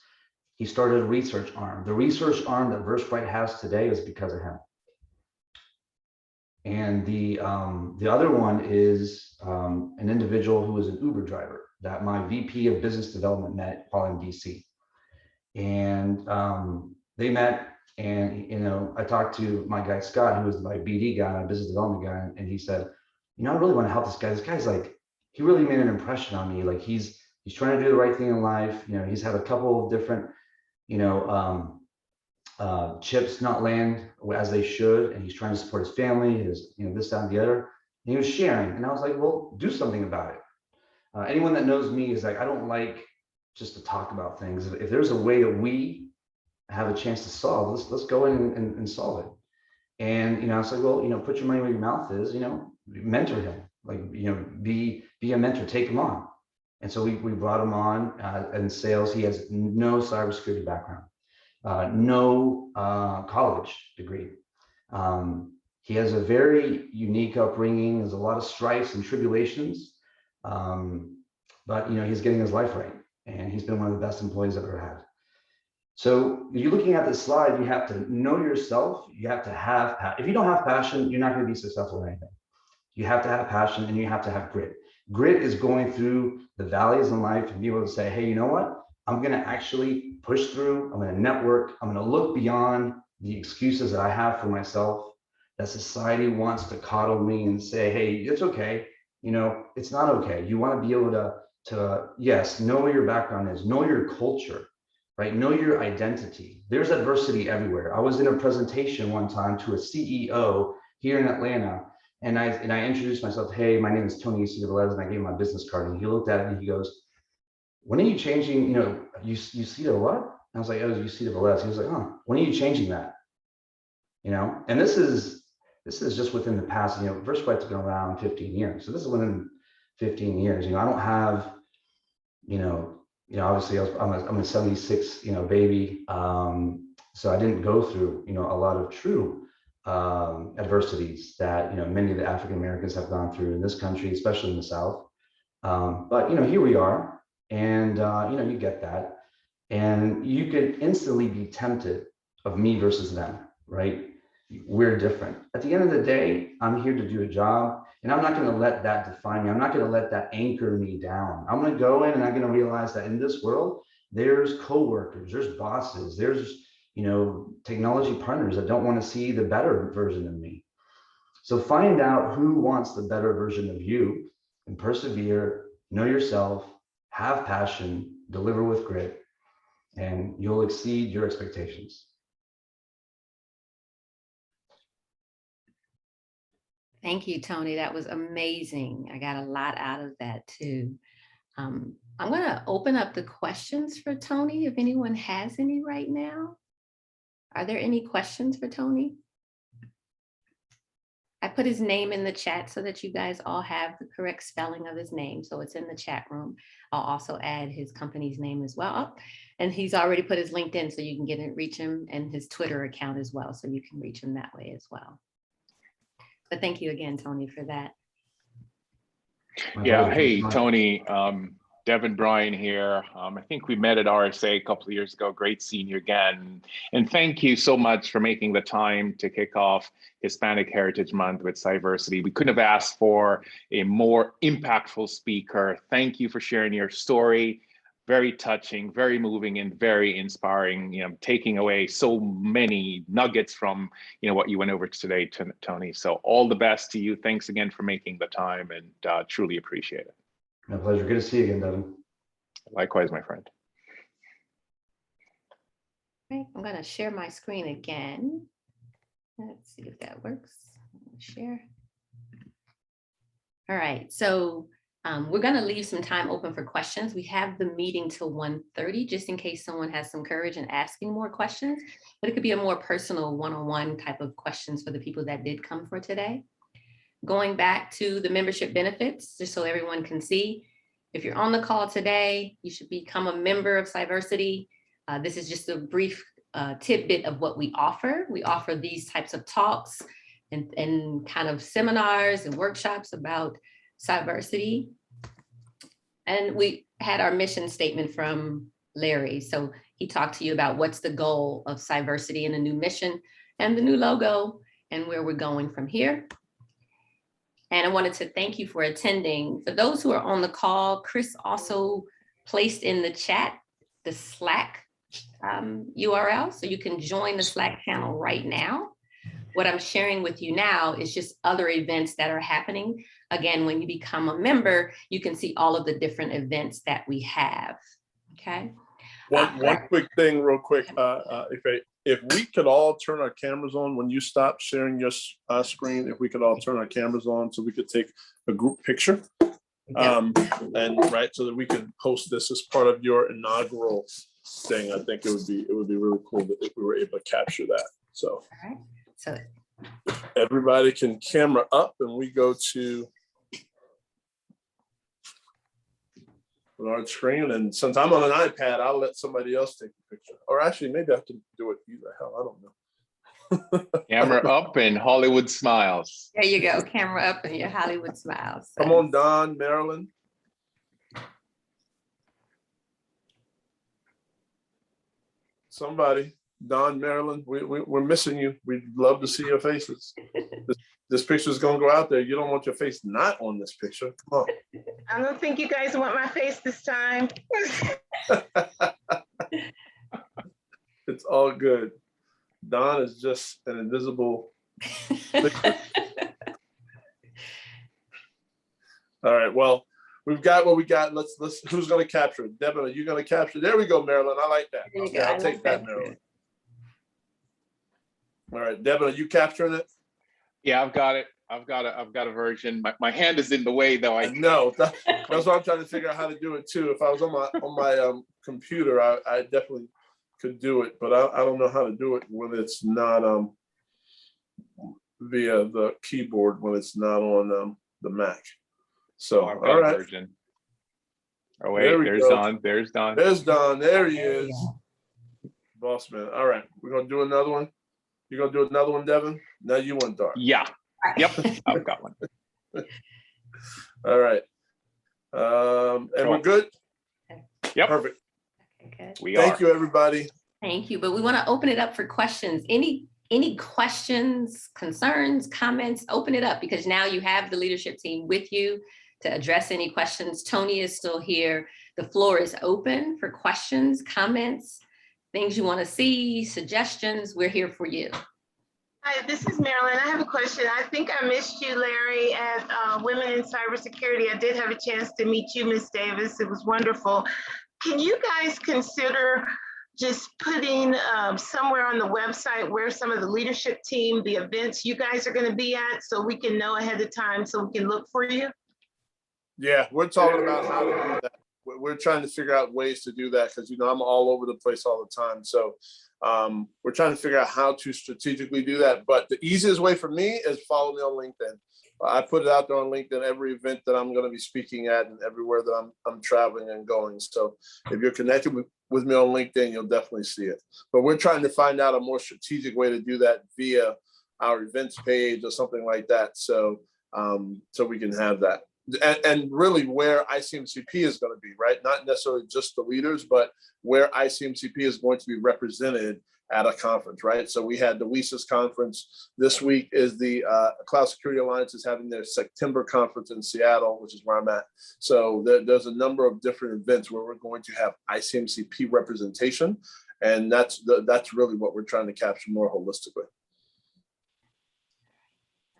He started a research arm. The research arm that VerSprite has today is because of him. And the other one is an individual who is an Uber driver that my VP of business development met while in DC. And they met, and I talked to my guy Scott, who was my BD guy, my business development guy, and he said, I really want to help this guy. This guy's like, he really made an impression on me. Like he's trying to do the right thing in life. He's had a couple of different, chips not land as they should, and he's trying to support his family, his, this, that, and the other. And he was sharing, and I was like, well, do something about it. Anyone that knows me is like, I don't like just to talk about things. If there's a way that we have a chance to solve, let's go in and solve it. And I was like, well, put your money where your mouth is. Mentor him, like be a mentor, take him on. And so we brought him on in sales. He has no cybersecurity background, no college degree. He has a very unique upbringing. There's a lot of strifes and tribulations, but he's getting his life right, and he's been one of the best employees I've ever had. So if you're looking at this slide, you have to know yourself. You have to have, if you don't have passion, you're not going to be successful in anything. You have to have passion, and you have to have grit. Grit is going through the valleys in life and be able to say, hey, you know what? I'm going to actually push through. I'm going to network. I'm going to look beyond the excuses that I have for myself, that society wants to coddle me and say, hey, it's okay. It's not okay. You want to be able to, yes, know where your background is, know your culture, right? Know your identity. There's adversity everywhere. I was in a presentation one time to a CEO here in Atlanta, and I introduced myself. Hey, my name is Tony UcedaVelez, and I gave him my business card, and he looked at it and he goes, when are you changing, you see the what? I was like, oh, UcedaVelez. He was like, huh, when are you changing that? And this is just within the past, VerSprite's been around 15 years. So this is within 15 years. I don't have, obviously I'm a 76, baby. So I didn't go through, a lot of true adversities that, many of the African Americans have gone through in this country, especially in the South. But, here we are, and, you get that. And you could instantly be tempted of me versus them, right? We're different. At the end of the day, I'm here to do a job, and I'm not going to let that define me. I'm not going to let that anchor me down. I'm going to go in and I'm going to realize that in this world, there's coworkers, there's bosses, there's, technology partners that don't want to see the better version of me. So find out who wants the better version of you, and persevere, know yourself, have passion, deliver with grit, and you'll exceed your expectations. Thank you, Tony. That was amazing. I got a lot out of that too. I'm going to open up the questions for Tony, if anyone has any right now. Are there any questions for Tony? I put his name in the chat so that you guys all have the correct spelling of his name. So it's in the chat room. I'll also add his company's name as well. And he's already put his LinkedIn so you can get and reach him, and his Twitter account as well. So you can reach him that way as well. But thank you again, Tony, for that. Yeah, hey, Tony, Devin Bryan here. I think we met at RSA a couple of years ago. Great seeing you again. And thank you so much for making the time to kick off Hispanic Heritage Month with Cyversity. We couldn't have asked for a more impactful speaker. Thank you for sharing your story. Very touching, very moving, and very inspiring, taking away so many nuggets from, what you went over today, Tony. So all the best to you. Thanks again for making the time, and truly appreciate it. My pleasure. Good to see you again, Devin. Likewise, my friend. Okay, I'm going to share my screen again. Let's see if that works. Share. All right, so we're going to leave some time open for questions. We have the meeting till 1:30, just in case someone has some courage in asking more questions, but it could be a more personal one-on-one type of questions for the people that did come for today. Going back to the membership benefits, just so everyone can see, if you're on the call today, you should become a member of Cyversity. This is just a brief tidbit of what we offer. We offer these types of talks and kind of seminars and workshops about Cyversity. And we had our mission statement from Larry. So he talked to you about what's the goal of Cyversity and the new mission and the new logo and where we're going from here. And I wanted to thank you for attending. For those who are on the call, Chris also placed in the chat the Slack URL, so you can join the Slack channel right now. What I'm sharing with you now is just other events that are happening. Again, when you become a member, you can see all of the different events that we have, okay? One quick thing real quick, if we could all turn our cameras on when you stop sharing your screen, if we could all turn our cameras on so we could take a group picture. And right, so that we can post this as part of your inaugural thing. I think it would be really cool if we were able to capture that. So, All right. So everybody can camera up, and we go to large screen. And since I'm on an iPad, I'll let somebody else take the picture. Or actually, maybe I have to do it either. Hell, I don't know. Camera up and Hollywood smiles. there you go, camera up and your Hollywood smiles. Come on, Don, Marilyn. Somebody, Don, Marilyn, we're missing you. We'd love to see your faces. This picture is going to go out there. You don't want your face not on this picture. Come on. I don't think you guys want my face this time. It's all good. Don is just an invisible picture. All right. Well, we've got what we got. Let's. Who's going to capture it? Devin, are you going to capture? There we go, Marilyn. I like that. There you Okay, go. I'll I take like that, that Marilyn. too. All right, Devin, are you capturing it? Yeah, I've got it. I've got a version. My hand is in the way though. I know. That's why I'm trying to figure out how to do it too. If I was on my computer, I definitely could do it, but I don't know how to do it when it's not via the keyboard, when it's not on the Mac. So I've got all a right. version. Oh There wait, we there's go. Don. There's Don. There's Don. There he There we is. go. Boss man. All right, we're gonna do another one. You're gonna do another one, Devin? Now you want Dark. Yeah. Yep. I've got one. All right. And we're good? Yep. Perfect. Okay, good. We are. Thank you, everybody. Thank you. But we want to open it up for questions. Any questions, concerns, comments? Open it up, because now you have the leadership team with you to address any questions. Tony is still here. The floor is open for questions, comments, things you want to see, suggestions. We're here for you. Hi, this is Marilyn. I have a question. I think I missed you, Larry, at Women in Cybersecurity. I did have a chance to meet you, Ms. Davis. It was wonderful. Can you guys consider just putting somewhere on the website where some of the leadership team, the events you guys are going to be at, so we can know ahead of time so we can look for you? Yeah, we're talking about how to do that. We're trying to figure out ways to do that, because I'm all over the place all the time. So we're trying to figure out how to strategically do that. But the easiest way for me is follow me on LinkedIn. I put it out there on LinkedIn every event that I'm going to be speaking at and everywhere that I'm traveling and going. So if you're connected with me on LinkedIn, you'll definitely see it. But we're trying to find out a more strategic way to do that via our events page or something like that. So so we can have that. And really where ICMCP is going to be, right? Not necessarily just the leaders, but where ICMCP is going to be represented at a conference, right? So we had the WESIS conference. This week is the Cloud Security Alliance is having their September conference in Seattle, which is where I'm at. So there's a number of different events where we're going to have ICMCP representation. And that's really what we're trying to capture more holistically.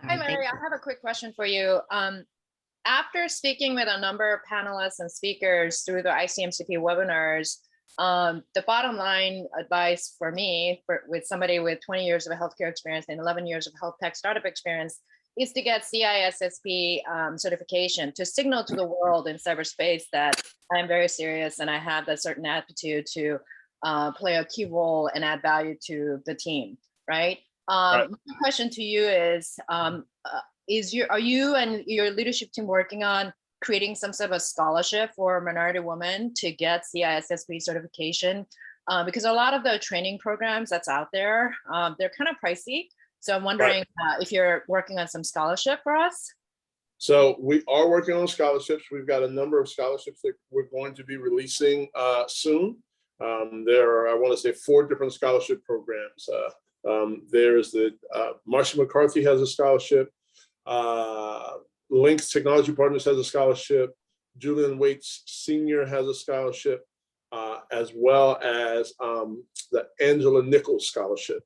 Hi, Larry. I have a quick question for you. After speaking with a number of panelists and speakers through the ICMCP webinars, the bottom line advice for me, with somebody with 20 years of healthcare experience and 11 years of health tech startup experience, is to get CISSP certification to signal to the world in cyberspace that I'm very serious and I have that certain aptitude to play a key role and add value to the team, right? Right. My question to you is are you and your leadership team working on creating some sort of a scholarship for minority women to get CISSP certification? Because a lot of the training programs that's out there, they're kind of pricey. So I'm wondering if you're working on some scholarship for us. So we are working on scholarships. We've got a number of scholarships that we're going to be releasing soon. There are, I want to say, 4 different scholarship programs. There's the Marcia McCarthy has a scholarship. Link's Technology Partners has a scholarship. Julian Waits Sr. has a scholarship, as well as the Angela Nichols Scholarship.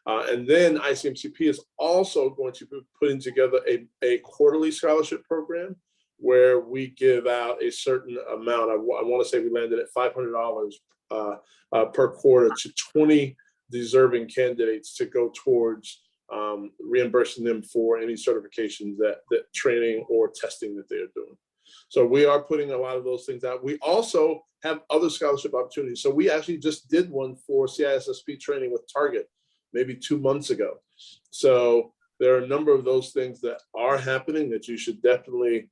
And then ICMCP is also going to be putting together a quarterly scholarship program where we give out a certain amount. I want to say we landed at $500 per quarter to 20 deserving candidates to go towards reimbursing them for any certifications that training or testing that they're doing. So we are putting a lot of those things out. We also have other scholarship opportunities. So we actually just did one for CISSP training with Target maybe 2 months ago. So there are a number of those things that are happening that you should definitely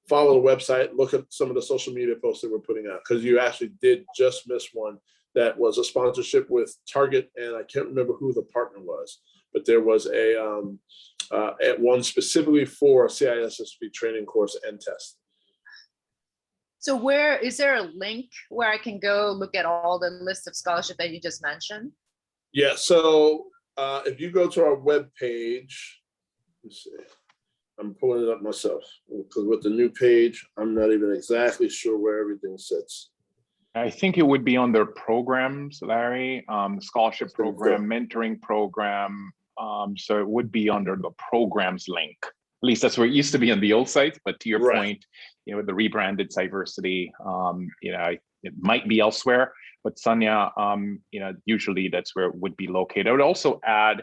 follow the website, look at some of the social media posts that we're putting out, because you actually did just miss one that was a sponsorship with Target, and I can't remember who the partner was, but there was at one specifically for CISSP training course and test. So where, is there a link where I can go look at all the list of scholarship that you just mentioned? Yeah, so if you go to our webpage, let's see, I'm pulling it up myself because with the new page, I'm not even exactly sure where everything sits. I think it would be on their programs, Larry, scholarship program, mentoring program. So it would be under the programs link. At least that's where it used to be on the old site. But to your point, with the rebranded Cyversity, it might be elsewhere. But Sonia, usually that's where it would be located. I would also add,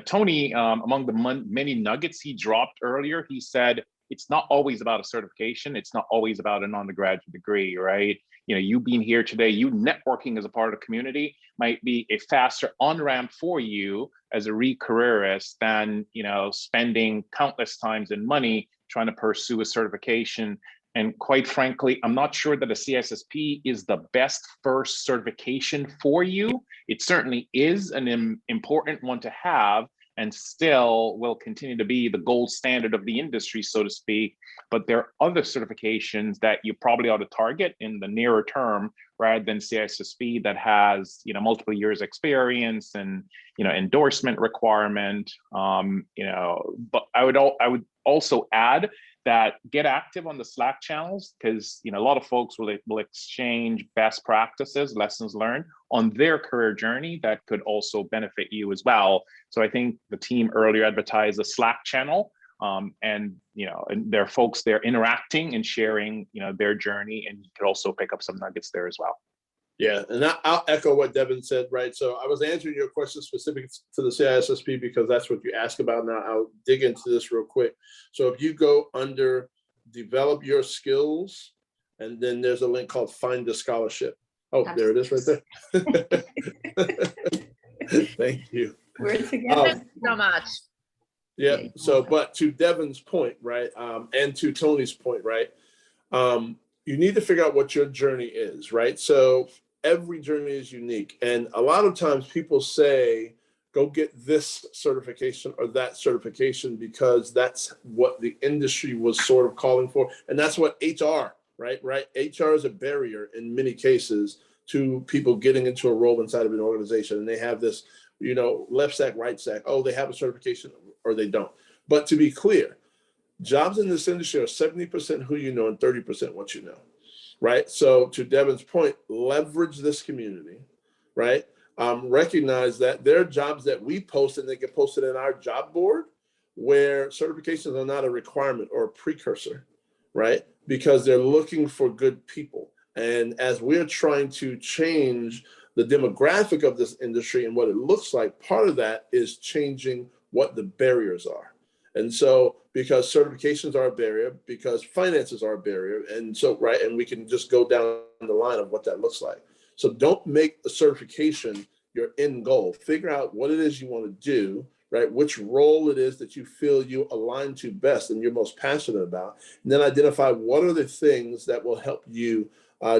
Tony, among the many nuggets he dropped earlier, he said, it's not always about a certification. It's not always about an undergraduate degree, right? You being here today, you networking as a part of the community might be a faster on-ramp for you as a re-careerist than, spending countless times and money trying to pursue a certification. And quite frankly, I'm not sure that a CISSP is the best first certification for you. It certainly is an important one to have, and still will continue to be the gold standard of the industry, so to speak. But there are other certifications that you probably ought to target in the nearer term, rather than CISSP that has multiple years experience and endorsement requirement. But I would also add that get active on the Slack channels, because a lot of folks will exchange best practices, lessons learned on their career journey that could also benefit you as well. So I think the team earlier advertised a Slack channel, and there are folks there interacting and sharing their journey, and you could also pick up some nuggets there as well. Yeah, and I'll echo what Devin said, right? So I was answering your question specific to the CISSP because that's what you asked about. Now I'll dig into this real quick. So if you go under develop your skills, and then there's a link called find a scholarship. Oh, there it is right there. Thank you. We're together. Thank you so much. Yeah, so but to Devin's point, right, and to Tony's point, right, you need to figure out what your journey is, right? So every journey is unique. And a lot of times people say, go get this certification or that certification because that's what the industry was sort of calling for. And that's what HR, right? HR is a barrier in many cases to people getting into a role inside of an organization. And they have this, left stack, right stack. Oh, they have a certification or they don't. But to be clear, jobs in this industry are 70% who you know and 30% what you know, right? So to Devin's point, leverage this community, right? Recognize that there are jobs that we post and they get posted in our job board where certifications are not a requirement or a precursor, right? Because they're looking for good people. And as we're trying to change the demographic of this industry and what it looks like, part of that is changing what the barriers are. And so, because certifications are a barrier, because finances are a barrier, and so, right, and we can just go down the line of what that looks like. So don't make the certification your end goal. Figure out what it is you want to do, right? Which role it is that you feel you align to best and you're most passionate about. And then identify what are the things that will help you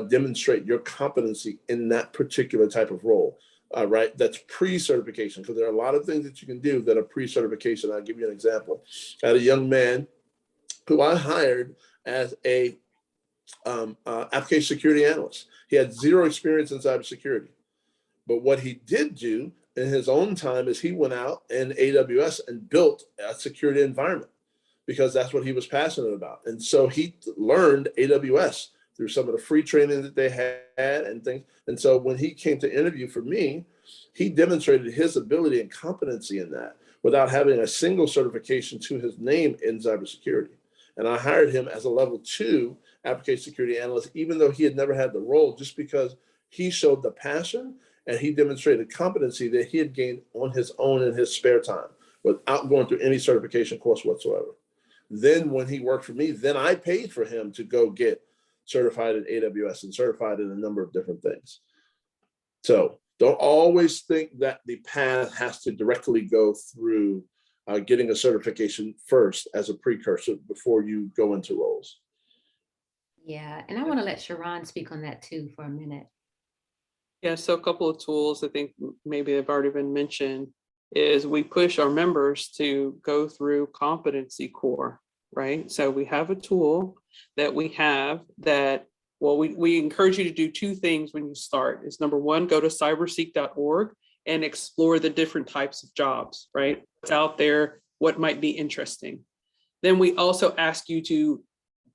demonstrate your competency in that particular type of role. Right, that's pre-certification, because there are a lot of things that you can do that are pre-certification. I'll give you an example. I had a young man who I hired as a application security analyst. He had zero experience in cybersecurity, but what he did do in his own time is he went out in AWS and built a security environment, because that's what he was passionate about. And so he learned AWS through some of the free training that they had and things. And so when he came to interview for me, he demonstrated his ability and competency in that without having a single certification to his name in cybersecurity. And I hired him as a level 2 application security analyst, even though he had never had the role, just because he showed the passion and he demonstrated competency that he had gained on his own in his spare time without going through any certification course whatsoever. Then when he worked for me, then I paid for him to go get certified in AWS and certified in a number of different things. So don't always think that the path has to directly go through getting a certification first as a precursor before you go into roles. Yeah, and I want to let Sharon speak on that too for a minute. Yeah, so a couple of tools I think maybe have already been mentioned is we push our members to go through Competency Core, right? So we have a tool that we have that, well, we encourage you to do 2 things when you start. Is number 1, go to cyberseek.org and explore the different types of jobs, right? What's out there, what might be interesting. Then we also ask you to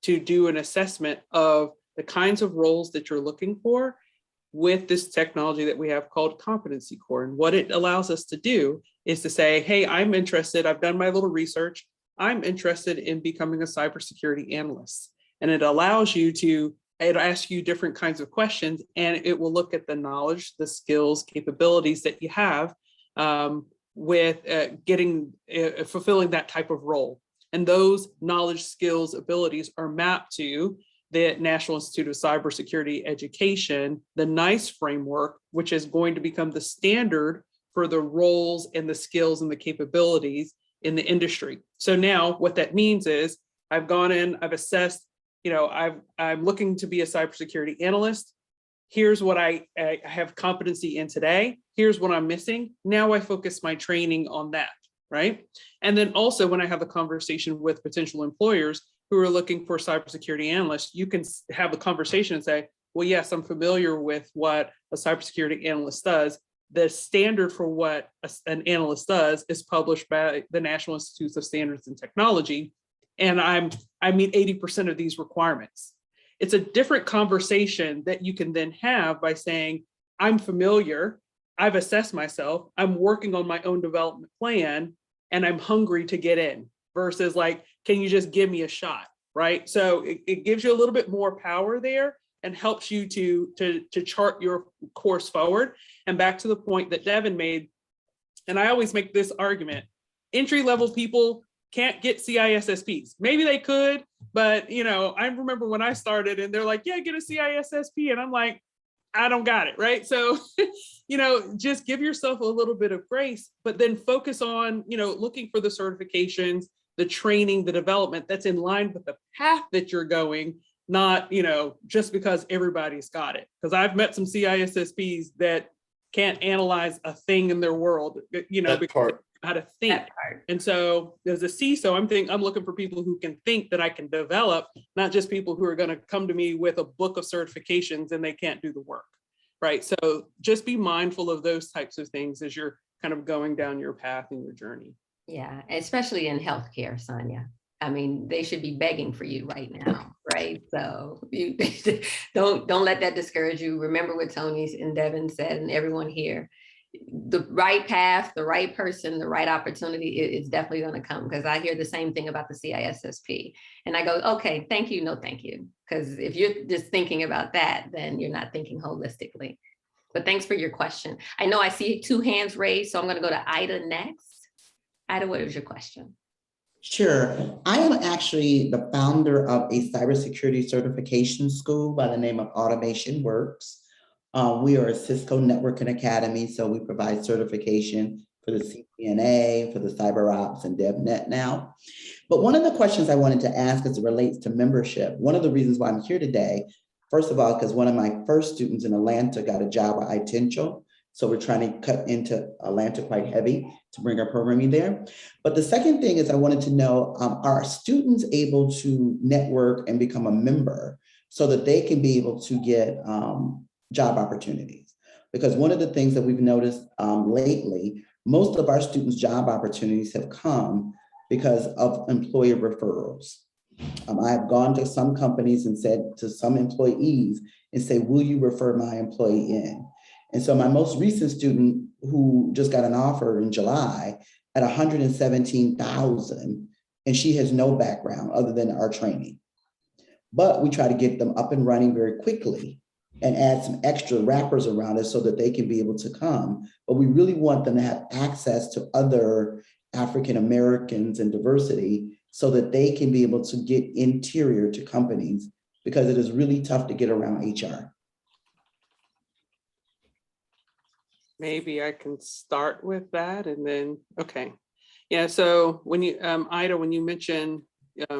do an assessment of the kinds of roles that you're looking for with this technology that we have called Competency Core. And what it allows us to do is to say, hey, I'm interested, I've done my little research, I'm interested in becoming a cybersecurity analyst. And it allows you to, it'll ask you different kinds of questions, and it will look at the knowledge, the skills, capabilities that you have with fulfilling that type of role. And those knowledge, skills, abilities are mapped to the National Institute of Cybersecurity Education, the NICE framework, which is going to become the standard for the roles and the skills and the capabilities in the industry. So now what that means is I've gone in, I've assessed, I'm looking to be a cybersecurity analyst. Here's what I have competency in today. Here's what I'm missing. Now I focus my training on that, right? And then also when I have a conversation with potential employers who are looking for cybersecurity analysts, you can have a conversation and say, well, yes, I'm familiar with what a cybersecurity analyst does. The standard for what an analyst does is published by the National Institutes of Standards and Technology. And I meet 80% of these requirements. It's a different conversation that you can then have by saying, I'm familiar, I've assessed myself, I'm working on my own development plan, and I'm hungry to get in, versus like, can you just give me a shot, right? So it gives you a little bit more power there and helps you to chart your course forward. And back to the point that Devin made, and I always make this argument, entry-level people can't get CISSPs. Maybe they could, but I remember when I started and they're like, yeah, get a CISSP. And I'm like, I don't got it, right? So, just give yourself a little bit of grace, but then focus on, looking for the certifications, the training, the development that's in line with the path that you're going, not, just because everybody's got it. Because I've met some CISSPs that can't analyze a thing in their world, because how to think. And so as a CISO, I'm looking for people who can think that I can develop, not just people who are going to come to me with a book of certifications and they can't do the work, right? So just be mindful of those types of things as you're kind of going down your path and your journey. Yeah, especially in healthcare, Sonia. I mean, they should be begging for you right now, right? So you don't let that discourage you. Remember what Tony and Devin said, and everyone here. The right path, the right person, the right opportunity is definitely going to come, because I hear the same thing about the CISSP. And I go, okay, thank you, no thank you. Because if you're just thinking about that, then you're not thinking holistically. But thanks for your question. I know I see 2 hands raised, so I'm going to go to Ida next. Ida, what is your question? Sure. I am actually the founder of a cybersecurity certification school by the name of Automation Works. We are a Cisco Networking Academy, so we provide certification for the CCNA, for the CyberOps and DevNet now. But one of the questions I wanted to ask as it relates to membership, one of the reasons why I'm here today, first of all, because one of my first students in Atlanta got a job at iTential. So we're trying to cut into Atlanta quite heavy to bring our programming there. But the second thing is I wanted to know, are students able to network and become a member so that they can be able to get job opportunities? Because one of the things that we've noticed lately, most of our students' job opportunities have come because of employer referrals. I have gone to some companies and said to some employees and say, will you refer my employee in? And so my most recent student who just got an offer in July at $117,000, and she has no background other than our training. But we try to get them up and running very quickly and add some extra wrappers around it so that they can be able to come. But we really want them to have access to other African Americans and diversity so that they can be able to get interior to companies, because it is really tough to get around HR. Maybe I can start with that and then, okay. Yeah, so when you, Ida, when you mention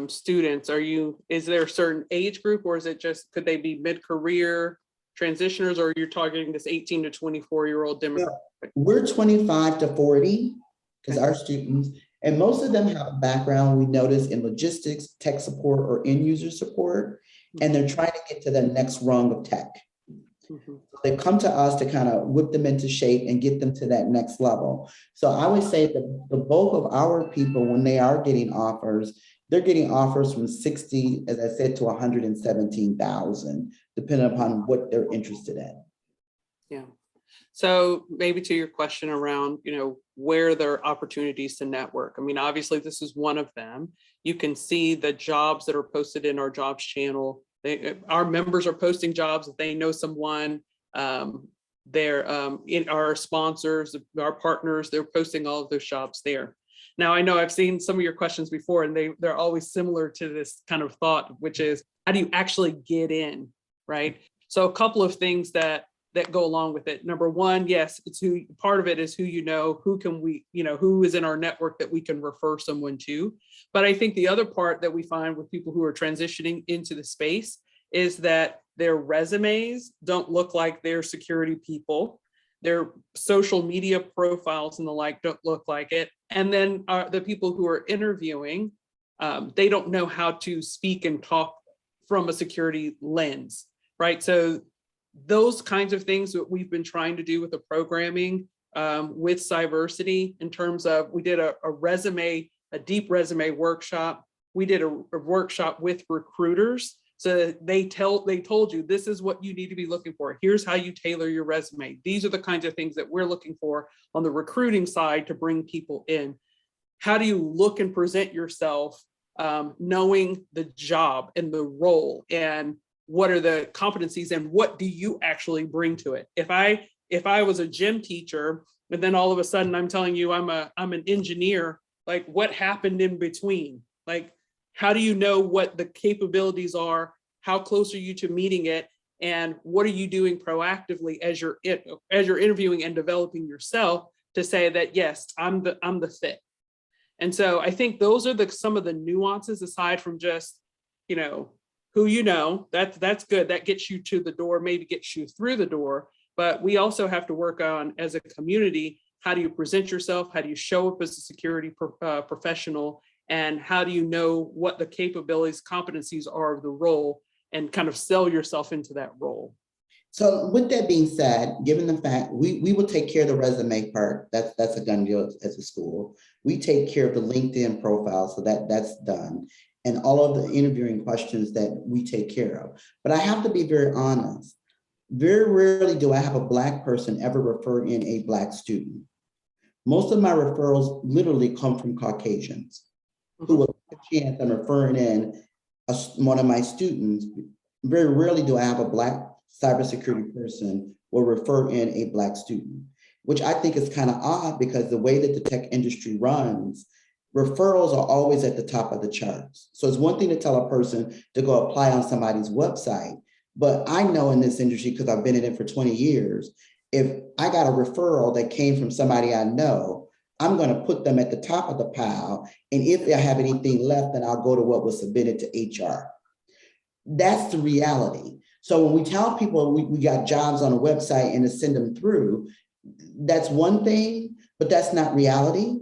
students, is there a certain age group, or is it just, could they be mid-career transitioners, or you're targeting this 18 to 24-year-old demographic? We're 25 to 40 is our students, and most of them have a background, we notice, in logistics, tech support, or end user support, and they're trying to get to the next rung of tech. They've come to us to kind of whip them into shape and get them to that next level. So I would say that the bulk of our people, when they are getting offers, they're getting offers from 60, as I said, to 117,000, depending upon what they're interested in. Yeah. So maybe to your question around, where there are opportunities to network. I mean, obviously this is one of them. You can see the jobs that are posted in our jobs channel. Our members are posting jobs if they know someone. Our sponsors, our partners, they're posting all of those jobs there. Now, I know I've seen some of your questions before, and they're always similar to this kind of thought, which is, how do you actually get in, right? So a couple of things that go along with it. Number one, yes, it's part of it is who you know, who is in our network that we can refer someone to. But I think the other part that we find with people who are transitioning into the space is that their resumes don't look like they're security people. Their social media profiles and the like don't look like it. And then the people who are interviewing, they don't know how to speak and talk from a security lens, right? So those kinds of things that we've been trying to do with the programming with Cyversity, in terms of, we did a deep resume workshop. We did a workshop with recruiters. So they told you, this is what you need to be looking for. Here's how you tailor your resume. These are the kinds of things that we're looking for on the recruiting side to bring people in. How do you look and present yourself, knowing the job and the role, and what are the competencies and what do you actually bring to it? If I was a gym teacher, and then all of a sudden I'm telling you I'm an engineer, like, what happened in between? Like, how do you know what the capabilities are? How close are you to meeting it? And what are you doing proactively as you're interviewing and developing yourself to say that, yes, I'm the fit. And so I think those are some of the nuances, aside from just, who that's good. That gets you to the door, maybe gets you through the door. But we also have to work on, as a community, how do you present yourself? How do you show up as a security professional? And how do you know what the capabilities, competencies are of the role, and kind of sell yourself into that role? So with that being said, given the fact we will take care of the resume part, that's a done deal as a school. We take care of the LinkedIn profile, so that's done. And all of the interviewing questions that we take care of. But I have to be very honest. Very rarely do I have a Black person ever refer in a Black student. Most of my referrals literally come from Caucasians who will take a chance on referring in one of my students. Very rarely do I have a Black cybersecurity person will refer in a Black student, which I think is kind of odd, because the way that the tech industry runs, referrals are always at the top of the charts. So it's one thing to tell a person to go apply on somebody's website, but I know in this industry, because I've been in it for 20 years, if I got a referral that came from somebody I know, I'm going to put them at the top of the pile. And if I have anything left, then I'll go to what was submitted to HR. That's the reality. So when we tell people we got jobs on a website and to send them through, that's one thing, but that's not reality.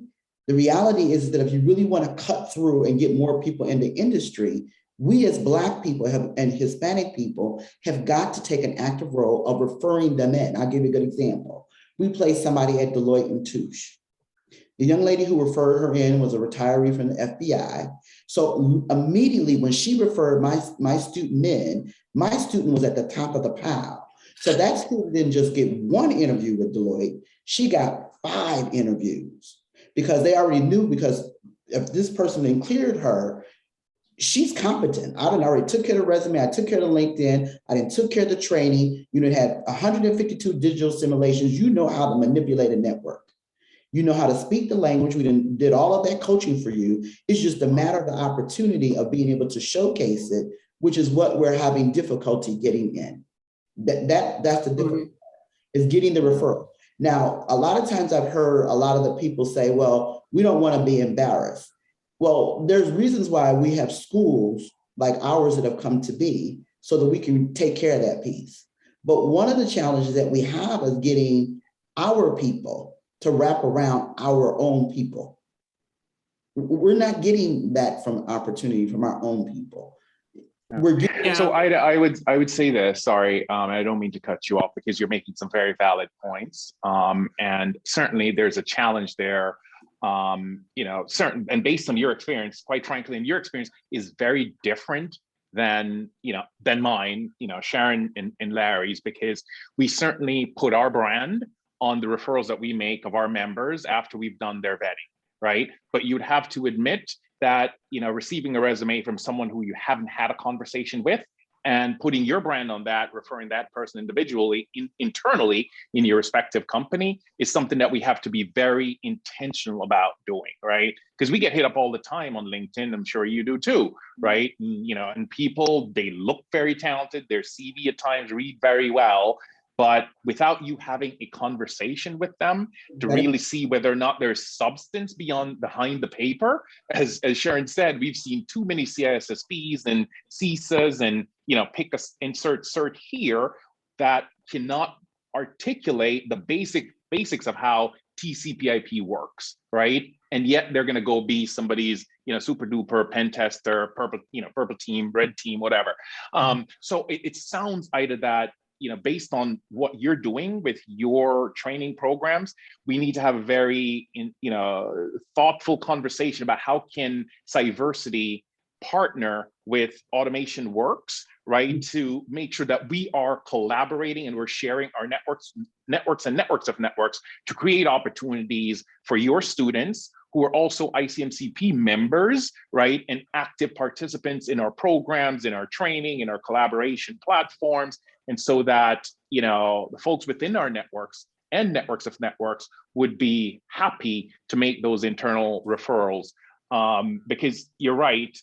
The reality is that if you really want to cut through and get more people in the industry, we as Black people and Hispanic people have got to take an active role of referring them in. I'll give you a good example. We place somebody at Deloitte and Touche. The young lady who referred her in was a retiree from the FBI. So immediately when she referred my student in, my student was at the top of the pile. So that student didn't just get one interview with Deloitte, she got 5 interviews because they already knew, because if this person then cleared her, she's competent. I done already took care of the resume. I took care of the LinkedIn. I then took care of the training. You know, had 152 digital simulations. You know how to manipulate a network. You know how to speak the language. We did all of that coaching for you. It's just a matter of the opportunity of being able to showcase it, which is what we're having difficulty getting in. That's the difference, is getting the referral. Now, a lot of times I've heard a lot of the people say, well, we don't want to be embarrassed. Well, there's reasons why we have schools like ours that have come to be so that we can take care of that piece. But one of the challenges that we have is getting our people to wrap around our own people. We're not getting that from opportunity from our own people. We're getting. So I would say this, sorry, I don't mean to cut you off because you're making some very valid points. And certainly there's a challenge there. You know, certain, and based on your experience, quite frankly, and your experience is very different than, you know, than mine, you know, Sharon and Larry's, because we certainly put our brand on the referrals that we make of our members after we've done their vetting, right? But you'd have to admit that, you know, receiving a resume from someone who you haven't had a conversation with and putting your brand on that, referring that person individually, internally in your respective company, is something that we have to be very intentional about doing, right? Because we get hit up all the time on LinkedIn, I'm sure you do too, right? And, you know, and people, they look very talented, their CV at times read very well, but without you having a conversation with them to really see whether or not there's substance behind the paper, as Sharon said, we've seen too many CISSPs and CISAs and, you know, pick a insert cert here that cannot articulate the basics of how TCP/IP works, right? And yet they're going to go be somebody's, you know, super duper pen tester, purple team, red team, whatever. So it sounds either that, you know, based on what you're doing with your training programs, we need to have a very, you know, thoughtful conversation about how can Cyversity partner with Automation Works, right? To make sure that we are collaborating and we're sharing our networks of networks to create opportunities for your students who are also ICMCP members, right? And active participants in our programs, in our training, in our collaboration platforms. And so that, you know, the folks within our networks and networks of networks would be happy to make those internal referrals. Because you're right,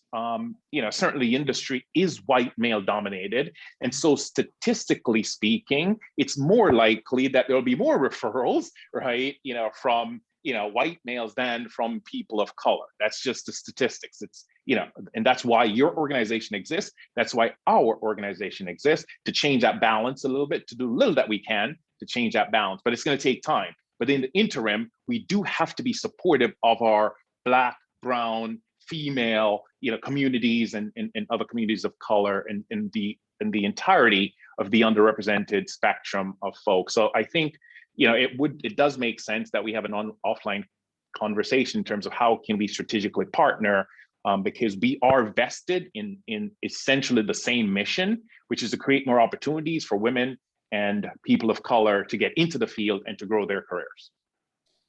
you know, certainly the industry is white male dominated. And so statistically speaking, it's more likely that there'll be more referrals, right? You know, from, you know, white males than from people of color. That's just the statistics. It's, you know, and that's why your organization exists. That's why our organization exists, to change that balance a little bit, to do a little that we can to change that balance, but it's going to take time. But in the interim, we do have to be supportive of our Black, brown, female, you know, communities and other communities of color and in the entirety of the underrepresented spectrum of folks. So I think, you know, it does make sense that we have an offline conversation in terms of how can we strategically partner, because we are vested in essentially the same mission, which is to create more opportunities for women and people of color to get into the field and to grow their careers.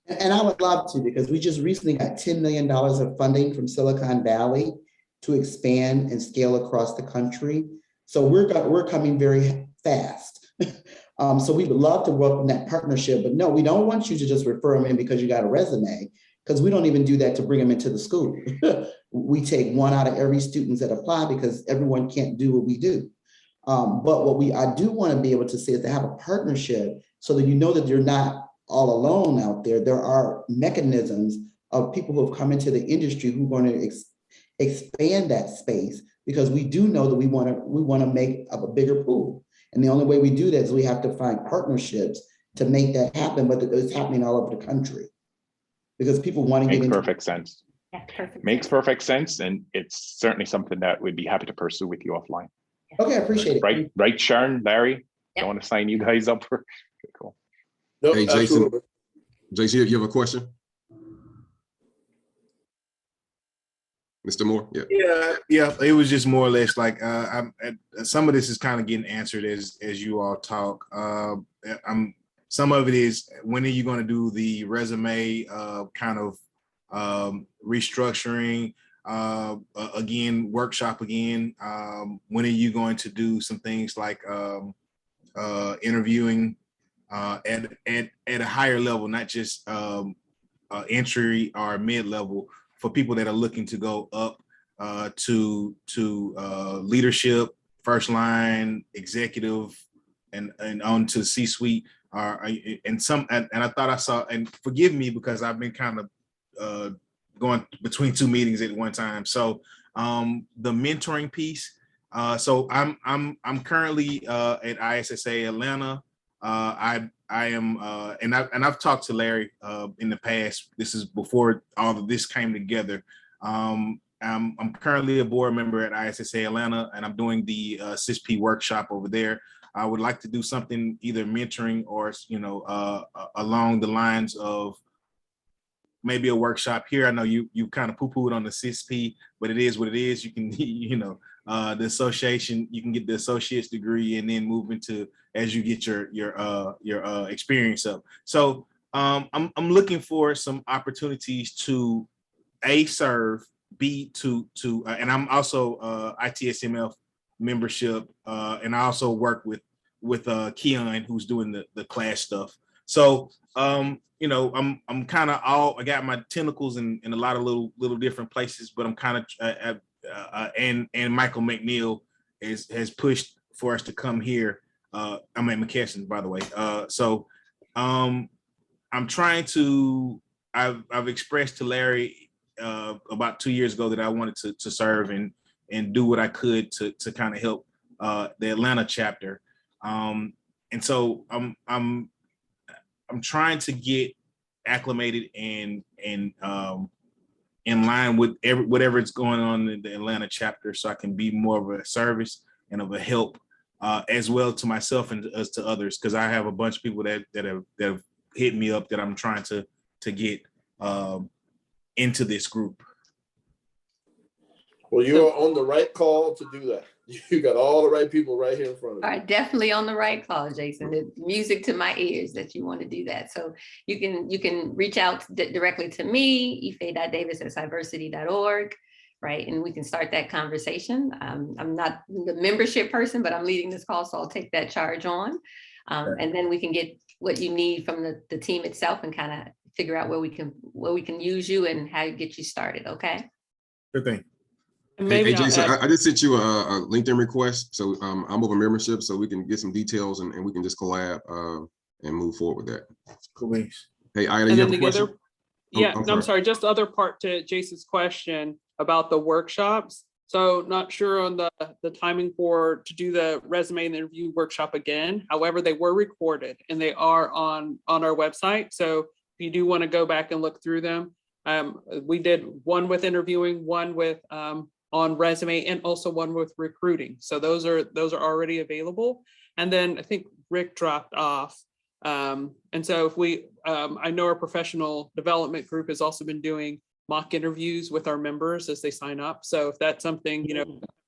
And I would love to, because we just recently got $10 million of funding from Silicon Valley to expand and scale across the country. So we're coming very fast. So we would love to welcome that partnership, but no, we don't want you to just refer them in because you got a resume, because we don't even do that to bring them into the school. We take 1 out of every student that apply because everyone can't do what we do. But what I do want to be able to say is to have a partnership so that you know that you're not all alone out there. There are mechanisms of people who have come into the industry who want to expand that space, because we do know that we want to make up a bigger pool. And the only way we do that is we have to find partnerships to make that happen, but it's happening all over the country because people want to get into. Makes perfect sense. Yeah, perfect. Makes perfect sense. And it's certainly something that we'd be happy to pursue with you offline. Okay, I appreciate it. Right, Sharon, Larry, Yeah. I want to sign you guys up for, okay, cool. Hey, Jason, you have a question? Mr. Moore, yeah. Yeah. It was just more or less like some of this is kind of getting answered as you all talk. Some of it is, when are you going to do the resume kind of restructuring again, workshop again? When are you going to do some things like interviewing at a higher level, not just entry or mid-level, for people that are looking to go up to leadership, first line, executive, and on to C-suite? And I thought I saw, and forgive me because I've been kind of going between two meetings at one time. So the mentoring piece. So I'm currently at ISSA Atlanta. I am, and I've talked to Larry in the past. This is before all of this came together. I'm currently a board member at ISSA Atlanta, and I'm doing the CISP workshop over there. I would like to do something either mentoring or, along the lines of maybe a workshop here. I know you kind of poo-pooed on the CISP, but it is what it is. You can, the association, you can get the associate's degree and then move into as you get your experience up. So I'm looking for some opportunities to A, serve, B, to and I'm also ITSMF membership, and I also work with Keon, who's doing the class stuff. So I'm kind of I got my tentacles in a lot of little different places, but I'm kind of and Michael McNeil has pushed for us to come here. I'm at McKesson, by the way. So I'm trying to. I've expressed to Larry about 2 years ago that I wanted to serve and do what I could to kind of help the Atlanta chapter. And so I'm trying to get acclimated and in line with whatever is going on in the Atlanta chapter, so I can be more of a service and of a help as well to myself and as to others, because I have a bunch of people that have hit me up that I'm trying to get into this group. Well, you are on the right call to do that. You got all the right people right here in front of you. All right, definitely on the right call, Jason. It's music to my ears that you want to do that. So you can reach out directly to me, ife.davis@cyversity.org, right? And we can start that conversation. I'm not the membership person, but I'm leading this call, so I'll take that charge on. And then we can get what you need from the team itself and kind of figure out where we can use you and how to get you started, okay? Good thing. Hey, Jason, I just sent you a LinkedIn request. So I'm over membership, so we can get some details and we can just collab and move forward with that. Cool. Hey, Ida, you have a question? I'm sorry, just the other part to Jason's question about the workshops. So not sure on the timing to do the resume and interview workshop again. However, they were recorded and they are on our website. So if you do want to go back and look through them, we did one with interviewing, one with on resume, and also one with recruiting. So those are already available. And then I think Rick dropped off. And so if I know our professional development group has also been doing mock interviews with our members as they sign up. So if that's something,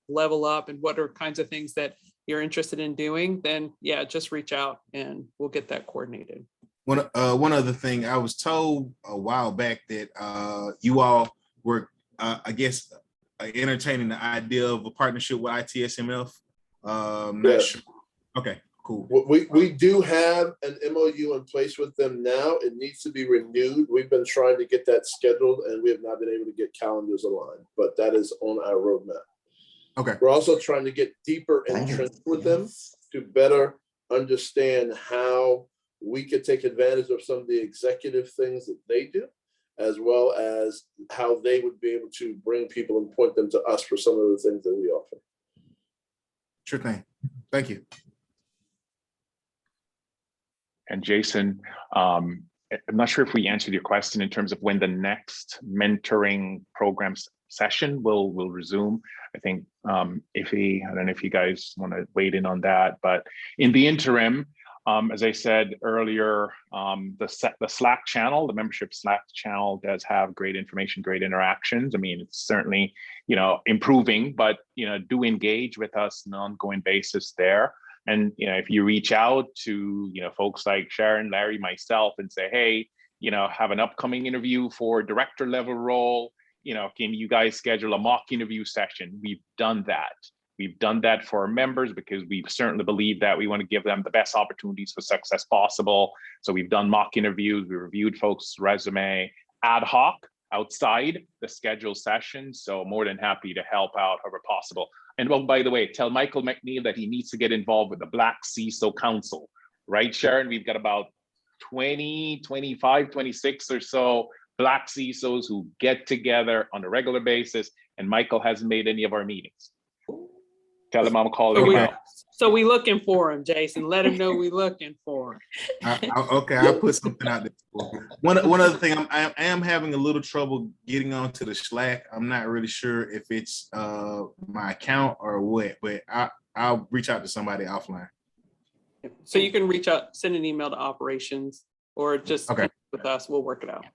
level up and what are kinds of things that you're interested in doing, then yeah, just reach out and we'll get that coordinated. One other thing, I was told a while back that you all were, I guess, entertaining the idea of a partnership with ITSMF. Not sure. Okay, cool. We do have an MOU in place with them now. It needs to be renewed. We've been trying to get that scheduled and we have not been able to get calendars aligned, but that is on our roadmap. Okay. We're also trying to get deeper entrenched with them to better understand how we could take advantage of some of the executive things that they do, as well as how they would be able to bring people and point them to us for some of the things that we offer. Sure thing. Thank you. And Jason, I'm not sure if we answered your question in terms of when the next mentoring program session will resume. I think I don't know if you guys want to weigh in on that, but in the interim, As I said earlier, the Slack channel, the membership Slack channel does have great information, great interactions. I mean, it's certainly, improving, but, do engage with us on an ongoing basis there. And, if you reach out to, folks like Sharon, Larry, myself and say, hey, have an upcoming interview for director level role, can you guys schedule a mock interview session? We've done that. We've done that for our members because we certainly believe that we want to give them the best opportunities for success possible. So we've done mock interviews, we reviewed folks' resume ad hoc outside the scheduled session. So more than happy to help out however possible. And well, by the way, tell Michael McNeil that he needs to get involved with the Black CISO Council, right, Sharon? We've got about 20, 25, 26 or so Black CISOs who get together on a regular basis, and Michael hasn't made any of our meetings. Tell him I'm calling him out. So we looking for him, Jason. Let him know we looking for him. Okay, I'll put something out there. One other thing, I am having a little trouble getting onto the Slack. I'm not really sure if it's my account or what, but I'll reach out to somebody offline. So you can reach out, send an email to operations, or just Okay. with us. We'll work it out.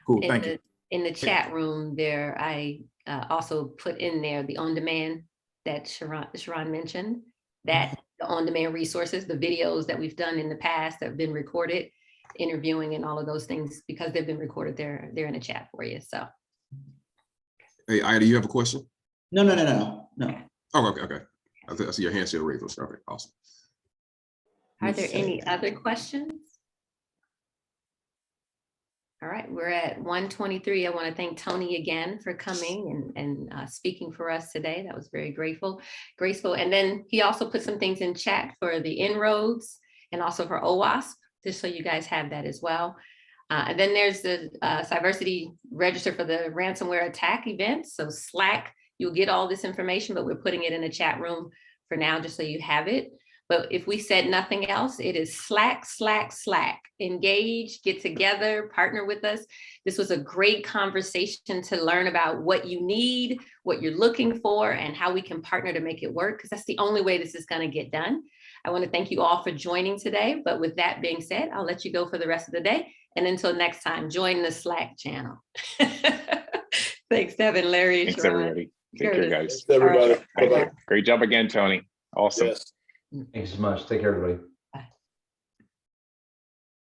Cool, thank you. In the chat room there, I also put in there the on-demand that Sharon mentioned, that the on-demand resources, the videos that we've done in the past that have been recorded, interviewing and all of those things, because they've been recorded, they're in the chat for you. So. Hey, Ida, you have a question? No. Oh, okay. I see your hand still raised. Okay, awesome. Are there any other questions? All right, we're at 1:23. I want to thank Tony again for coming and speaking for us today. That was very graceful. And then he also put some things in chat for the inroads and also for OWASP, just so you guys have that as well. And then there's the Cyversity register for the ransomware attack event. So Slack, you'll get all this information, but we're putting it in the chat room for now, just so you have it. But if we said nothing else, it is Slack. Engage, get together, partner with us. This was a great conversation to learn about what you need, what you're looking for, and how we can partner to make it work, because that's the only way this is going to get done. I want to thank you all for joining today. But with that being said, I'll let you go for the rest of the day. And until next time, join the Slack channel. Thanks, Devin, Larry. Thanks, Sharon. everybody. Take care, guys. Thanks, everybody. All right. Bye-bye. Great job again, Tony. Awesome. Yes. Thanks so much. Take care, everybody.